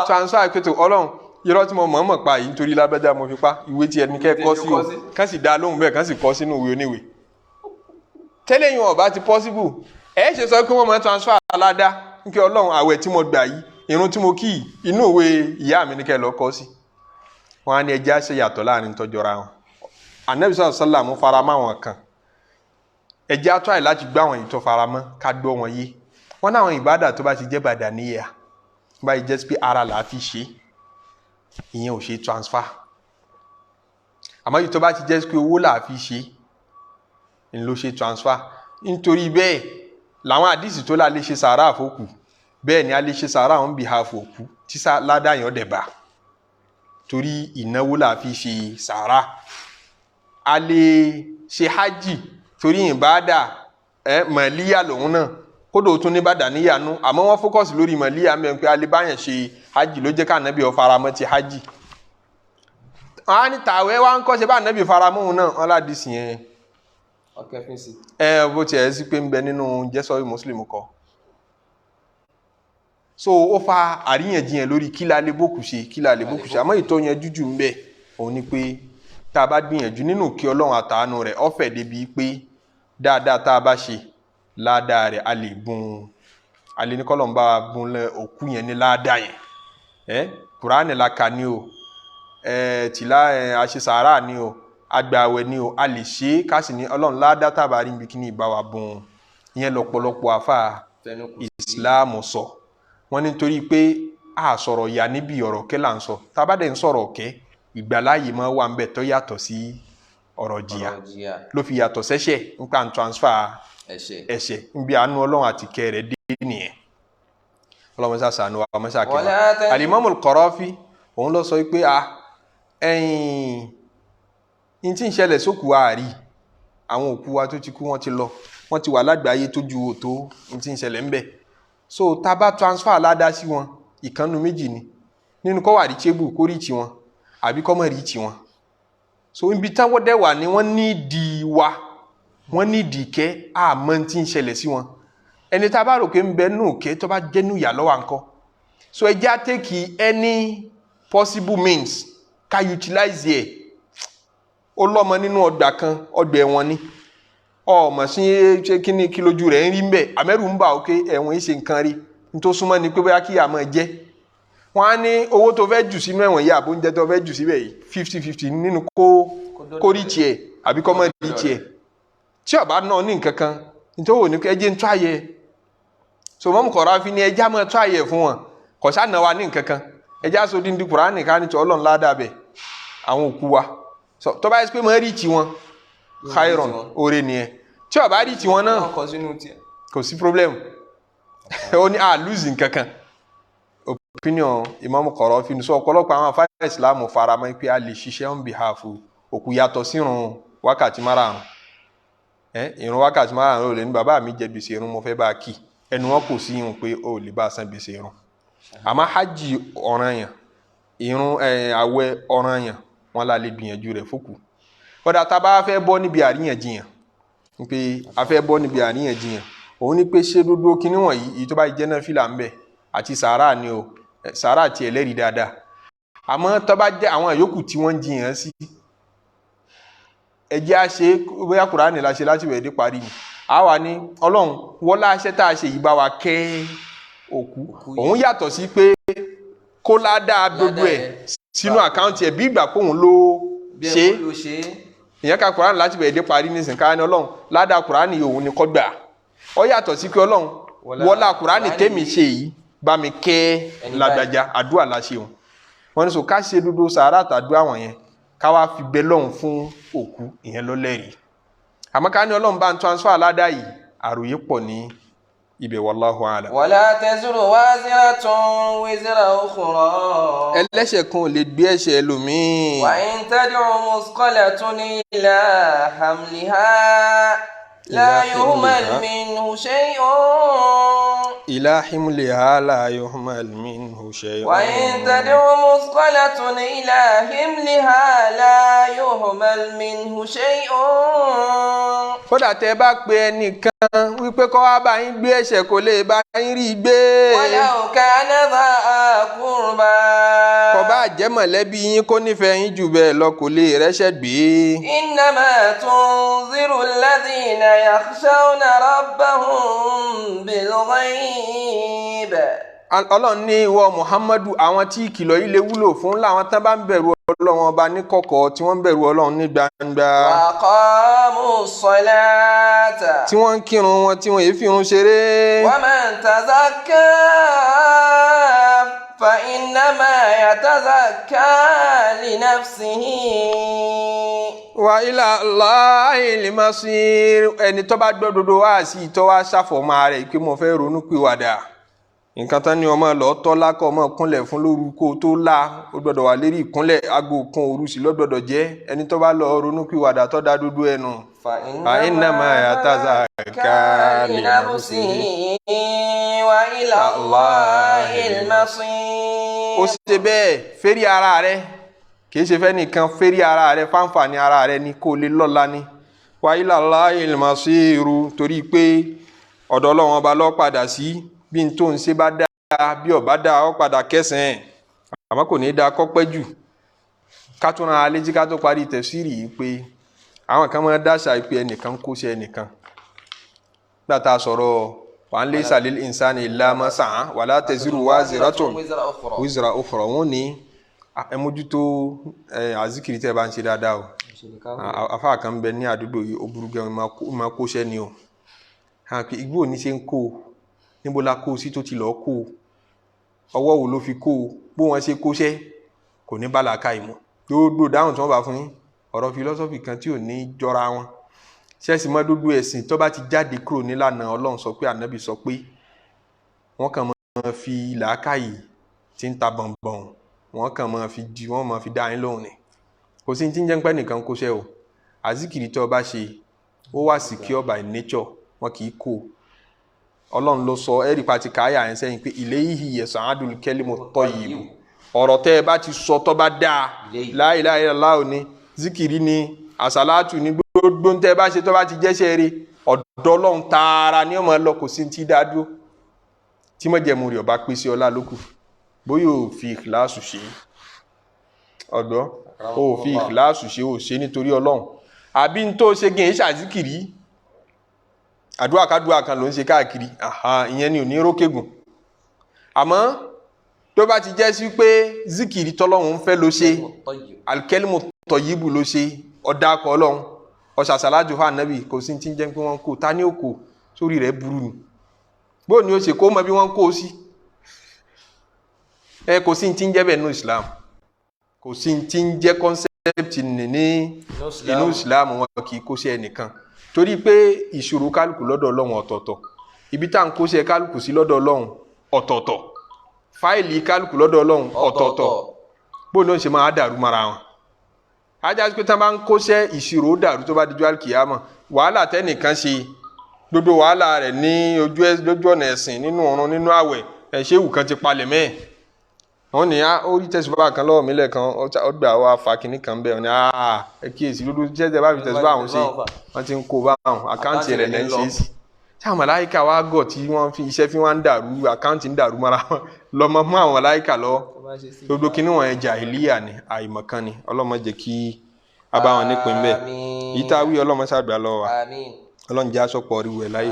transfer pẹ̀tọ̀ Ọlọ́run irọ́ tí mo mọ̀ọ́mọ̀ pa yìí nítorí lágbájá mo fi pa ìwé tí ẹni kẹ́ kọ́ sí o kán sì dá lóhùn bẹ́ẹ̀ kán sì kọ́ sínú ìwé oníwèé tẹ́lẹ̀ yìí wọn bá ti possible ẹ̀ ṣe sọ pé wọ́n mọ̀ transfer ládá nke Ọlọ́run àwẹ̀ tí mo gbà yìí irun tí mo kí inú ìwé ìyá mi ní kẹ́ lọ kọ́ sí wọn á ní ẹjẹ́ ṣe yàtọ̀ láàrin tọ́jọ́ra wọn Ànábì sallallahu faramọ́ àwọn kan ẹjẹ́ àtúwàì láti gbọ́ àwọn èyí tó faramọ́ ká gbọ́ wọn yé wọn náà àwọn ìbádà tó bá ti jẹ́ bàdàníyà bá yìí jẹ́ pé ara là á fi ṣe ìyẹn ò ṣe transfer àmọ́ yìí tó bá ti jẹ́ pé owó là á fi ṣe ń ló ṣe transfer nítorí bẹ́ẹ̀ làwọn àdìsí tó là lè ṣe sàárà àfọkù bẹ́ẹ̀ ni a lè ṣe sàárà on behalf òkú tí ládàáyàn dẹ̀ bá torí ìnáwó là fi ṣe sàárà a lè ṣe hajj torí ìbádà màlíyà lòun náà kódò tún ní bàdà níyànú àmọ́ wọ́n fókọ̀sì lórí màlíyà mẹ́rin pé a lè báyàn ṣe hajj ló jẹ́ ká ànábì ó faramọ́ ti hajj wọ́n á ní tàwẹ́ wá ń kọ́ ṣe bá ànábì faramọ́ òun náà wọ́n ládìsí yẹn bó tiẹ̀ sí pé ń bẹ nínú jẹ́sọ́rí mùsùlùmí kọ́ so ó fa àríyànjiyàn lórí kí la lè bókù ṣe àmọ́ ìtọ́ yẹn jújù ń bẹ òun ni pé tá a bá gbìyànjú nínú kí Ọlọ́run àtàánú rẹ̀ ó fẹ̀ débi pé dáadáa tá a bá ṣe ládàá rẹ̀ a lè bùn a lè ní kọ́lọ́n bá bùn òkú yẹn ní ládàá yẹn Kùránì la kà ní o tìlá àṣesàárà ní o agbàwẹ̀ ní o a lè ṣe ká sì ní Ọlọ́run ládàá tá a bá rí ibi kíní ìbá wa bùn ìyẹn lọ́pọ̀lọpọ̀ àfà Ìsìláàmù sọ wọ́n ní torí pé a sọ̀rọ̀ ya níbi ọ̀rọ̀ kẹ́ là ń sọ tá a bá dẹ̀ ń sọ̀rọ̀ kẹ́ ìgbàláyè máa wà ń bẹ̀ tó yàtọ̀ sí ọ̀rọ̀ jìyà ló fi yàtọ̀ sẹ́ṣẹ̀ nípa ń transfer ẹ̀ṣẹ̀ níbi àánú Ọlọ́run àti kẹ́ rẹ̀ dé nìyẹn Ọlọ́run sá ṣàánú wa mọ́ṣá kẹ́ Al-Imamul Qarafi òun lọ sọ pé in tí ń ṣẹlẹ̀ sókù àárí àwọn òkú wa tó ti kú wọ́n ti lọ wọ́n ti wà lágbàáyé tó ju òtó in tí ń ṣẹlẹ̀ ń bẹ̀ so tá bá transfer ládá sí wọn ìkànnù méjì ni nínú kọ́ wà rí chébù kó rí tí wọn àbí kọ́ mọ̀ rí tí wọn so ibi táwọn dẹ̀ wà ní wọ́n ní ìdí wa wọ́n ní ìdí kẹ́ àmọ́ tí ń ṣẹlẹ̀ sí wọn ẹni tá bá rò pé ń bẹ nù kẹ́ tó bá jẹ́ nù yà lọ́wọ́ ńkọ́ so ẹ já take any possible means ká utilize ẹ̀ ó lọ́mọ nínú ọgbà kan ọgbà ẹ̀wọ̀n ni ọmọ sí ṣe kíní kí lójú rẹ̀ ń rí mbẹ̀ àmẹ́rù ń bà ó ké ẹ̀wọ̀n yìí ṣe nǹkan rí nítorí súnmọ́ ni pé bóyá kí àmọ́ jẹ́ wọ́n á ní owó tó fẹ́ jù sínú ẹ̀wọ̀n yìí àbó oúnjẹ tó fẹ́ jù síbẹ̀ yìí 50-50 nínú kó rí tiẹ̀ àbí kọ́ mọ́ rí tiẹ̀ tí ọba náà ní nǹkan kan nítorí òní ẹjẹ́ ń tó àyẹ so mọ́mú kọ̀ọ̀rọ̀ fi ní ẹjẹ́ àmọ́ tó àyẹ fún wọn kọ̀ sá náà wà ní nǹkan kan ẹjẹ́ aṣọ díndín Kùránì ká ní tí Ọlọ́run ládàbẹ̀ àwọn òkú wa tó bá yẹ pé mọ́ rí tiwọn khairon oore nìyẹn tí ọba rí tiwọn náà kò sí problem ó ní losing kankan opinion Imam Qarafi ní sọ ọ̀pọ̀lọpọ̀ àwọn afárá Islam faramọ́ pé a lè ṣiṣẹ́ on behalf òkú yàtọ̀ sírun wákàtí márààrún ìrun wákàtí márààrún ò lè ní bàbá mi jẹ gbèsè irun mo fẹ́ bá a kí ẹnu wọn kò sí irun pé ó lè bá a san gbèsè irun àmọ́ hajj ọ̀ranyàn irun àwẹ̀ ọ̀ranyàn wọn la lè gbìyànjú rẹ̀ fókù kódà tá a bá fẹ́ bọ́ níbi àríyànjiyàn pé a fẹ́ bọ́ níbi àríyànjiyàn òun ní pé ṣé dúdú kíní wọ̀nyí èyí tó bá jẹ́ náà fìlà ń bẹ̀ àti sàárà ni o sàárà tiẹ̀ lẹ́rìí dáadáa àmọ́ tó bá jẹ́ àwọn yòókù tí wọ́n jiyàn sí ẹjẹ́ á ṣe bóyá Kùránì la ṣe láti bẹ̀rẹ̀ dé parí ni a wà ní Ọlọ́run wọlá aṣẹ́ tá a ṣe yìí bá wa kẹ́ òkú òun yàtọ̀ sí pé kó ládàá gbogbo ẹ̀ sínú àkáǹtì ẹ̀ bí ìgbà kóun ló ṣe ìyẹn ká Kùránì láti bẹ̀rẹ̀ dé parí nísìn ká ní Ọlọ́run ládàá Kùránì òun ni kó gbà ó yàtọ̀ sí pé Ọlọ́run wọlá Kùránì tèmi ṣe yìí bá mi kẹ́ lágbájá àdúrà la ṣe òun wọ́n ní sọ ká ṣe dúdú sàárà àtàdúrà wọ̀nyẹn ká wá fi bẹ lọ́hùn fún òkú ìyẹn ló lẹ́rìí àmọ́ ká ní Ọlọ́run bá ń transfer aládá yìí àròyé pọ̀ ní ibẹ̀ wallahu a'lam. wala taziru waziratun wizra ukhra. ẹlẹ́ṣẹ̀ kan ò lè gbé ẹ̀ṣẹ̀ ẹlòmíì. wa in tad'u musqalatun ila hamliha la yuhmal minhu shay'un. إلى حملها لا يهمل منه شيء. وإن تدع مثقلة إلى حملها لا يهمل منه شيء. kódà tẹ́ bá pe ẹnìkan wípé kó wá bá yín gbé ẹ̀ṣẹ̀ kò lè bá yín rí gbé. ولو كان ذا قربى. kò bá jẹ́ mọ̀lẹ́bí yín kó nífẹ̀ẹ́ yín jù bẹ́ẹ̀ lọ kò lè rẹ́ṣẹ̀ gbé. إنما تنذر الذين يخشون ربهم بالغيب. Ọlọ́run ní ìwọ Muhammadu àwọn tí ìkìlọ̀ yìí lè wúlò fún làwọn tán bá ń bẹ̀rù Ọlọ́run ọba ní kọ̀kọ̀ tí wọ́n ń bẹ̀rù Ọlọ́run ní gbangba. وأقاموا الصلاة. tí wọ́n ń kírun wọn tí wọ́n yìí fi irun ṣeré. ومن تزكى فإنما يتزكى لنفسه. وإلى الله المصير ẹni tó bá gbọ́ dodo wá sí tó wá ṣàfọ̀mọ́ rẹ̀ pé mo fẹ́ ronú pìwàdà nǹkan tán ni ọmọ lọ tọ́lá kọ́ ọmọ kúnlẹ̀ fún lóru kó tó la ó gbọ́dọ̀ wà lérí ìkúnlẹ̀ aago kan òru sí ló gbọ́dọ̀ jẹ́ ẹni tó bá lọ ronú pìwàdà tó dá dúdú ẹnu. فإنما يتزكى لنفسه وإلى الله المصير. ó ṣe bẹ́ẹ̀ fẹ́rí ara rẹ̀ kì í ṣe fẹ́ nìkan fẹ́rí ara rẹ̀ fáǹfààní ara rẹ̀ ni kó lè lọ́la ni. وإلى الله المصير torí pé ọ̀dọ̀ Ọlọ́run ọba ló padà sí bí n tó ń ṣe bá dáa bí ọba dáa ó padà kẹsàn-án àmọ́ kò ní í dáa kọ́pẹ́ jù ká tún ra létí ká tó parí tẹ̀síìrì yìí pé àwọn kan máa dáṣà ìpè ẹnìkan kó ṣe ẹnìkan nígbà tá a sọ̀rọ̀ wa an laysa lil insani illa ma sa'a wala taziru waziratun wizra ukhra wọn ní ẹ mójútó àzíkiri tẹ́ bá ń ṣe dáadáa o afá kan bẹ ní àdúgbò yìí ó burú gan ó máa kó ṣẹ́ ni o igbó ní ṣe ń kó o níbo la kó o sí tó ti lọ́ọ́ kó o ọwọ́ wo ló fi kó o bó wọn ṣe kóṣẹ́ kò ní bá làákà ìmọ̀ gbogbo dáhùn tí wọ́n bá fún yín ọ̀rọ̀ fìlọ́sọ́fì kan tí ò ní jọra wọn ṣẹ́ẹ̀sì mọ́ gbogbo ẹ̀sìn tó bá ti jáde kúrò nílànà Ọlọ́run sọ pé ànábì sọ pé wọ́n kàn máa fi làákà yìí tí ń ta bọ̀nbọ̀n wọ́n kàn máa fi di wọ́n máa fi dá yín lóhùn ni kò sí tí ń jẹ́ pẹ́ nìkan kóṣẹ́ o àzíkìrì tó bá ṣe ó wà secure by nature wọn kì í kó Ọlọ́run ló sọ ẹ̀rí pati káyà ẹ̀ sẹ́yìn pé ilayhi yas'adul kalimu tayyibu ọ̀rọ̀ tẹ́ ẹ bá ti sọ tó bá dáa la ilaha illallah ní zikiri ní àsálàtù ní gbogbo tẹ́ ẹ bá ṣe tó bá ti jẹ́ṣẹ́ rí ọ̀dọ̀ Ọlọ́run tààrà ní ọmọ lọ kò sí ti dá dúró tí mọ̀jẹ̀mú rẹ̀ ọba pèsè ọlá lókù bóyá ò fi ìkìláàsù ṣe ọ̀dọ́ ò fi ìkìláàsù ṣe ò ṣe nítorí Ọlọ́run àbí n tó ṣe gẹ̀ ń ṣàzíkìrí àdúrà kádùá kan ló ń ṣe káàkiri ìyẹn ni ò ní rókègùn àmọ́ tó bá ti jẹ́ sí pé zikiri tọ́lọ́run ń fẹ́ ló ṣe alkelimu tọ̀yíbù ló ṣe ọ̀dàkọ̀ Ọlọ́run ọ̀ṣàṣàlájò fún ànábì kò sí ti ń jẹ́ pé wọ́n kó ta ní òkò sórí rẹ̀ burú ni bóò ni ó ṣe kó mọ bí wọ́n kó o sí kò sí ti ń jẹ́ bẹ́ẹ̀ nínú Islam kò sí ti ń jẹ́ concept ní inú Islam wọn kì í kó sí ẹnìkan torí pé ìṣòro kálukú lọ́dọ̀ Ọlọ́run ọ̀tọ̀ọ̀tọ̀ ibi tá à ń kóṣẹ́ kálukú sí lọ́dọ̀ Ọlọ́run ọ̀tọ̀ọ̀tọ̀ fáìlì kálukú lọ́dọ̀ Ọlọ́run ọ̀tọ̀ọ̀tọ̀ bó ní ó ṣe máa dàrú mara wọn ajá pé tá a bá ń kóṣẹ́ ìṣirò dàrú tó bá di ọjọ́ àlùkìyámà wàhálà tẹ́nìkan ṣe gbogbo wàhálà rẹ̀ ní lójú ọ̀nà ẹ̀sìn nínú ọ̀run nínú àwẹ̀ ṣéwù kan ti palẹ̀ mẹ́ẹ̀ wọ́n ní ó rí tẹ̀síbá kan lọ́wọ́ mi lẹ́ẹ̀kan ó gbà wá fa kínní kan bẹ́ẹ̀ wọ́n ní ẹ kíyèsí lójú tẹ́tẹ́ bá fi tẹ̀síbá àwọn ṣe wọ́n ti ń kó bá àwọn àkáǹtì rẹ̀ lẹ́ ń ṣe é sí tí àwọn màláíkà wá gọ̀ tí wọ́n fi iṣẹ́ fi wọ́n ń dàrú àkáǹtì ń dàrú mọ́ra wọn lọ́mọ mú àwọn màláíkà lọ gbogbo kíní wọn jàhílíyà ni àìmọ̀kan ni ọlọ́mọ jẹ́ kí a bá wọn nípìn bẹ́ẹ̀ yìí tá a wí ọlọ́mọ ṣàgbà lọ́wọ́ wa ọlọ́run jẹ́ aṣọ́pọ̀ orí wẹ̀ láyé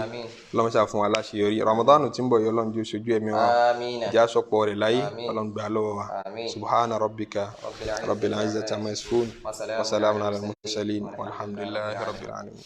ọlọ́run ṣà fún wa láṣeyọrí Ramadan tí ń bọ̀ yọ ọlọ́run jẹ́ oṣojú ẹ̀mí wa jẹ́ aṣọ́pọ̀ rẹ̀ láyé ọlọ́run gbà lọ́wọ́ wa subhana rabbika rabbil izzati amma yasifun wa salamun ala al-mursalin walhamdulillahi rabbil alamin.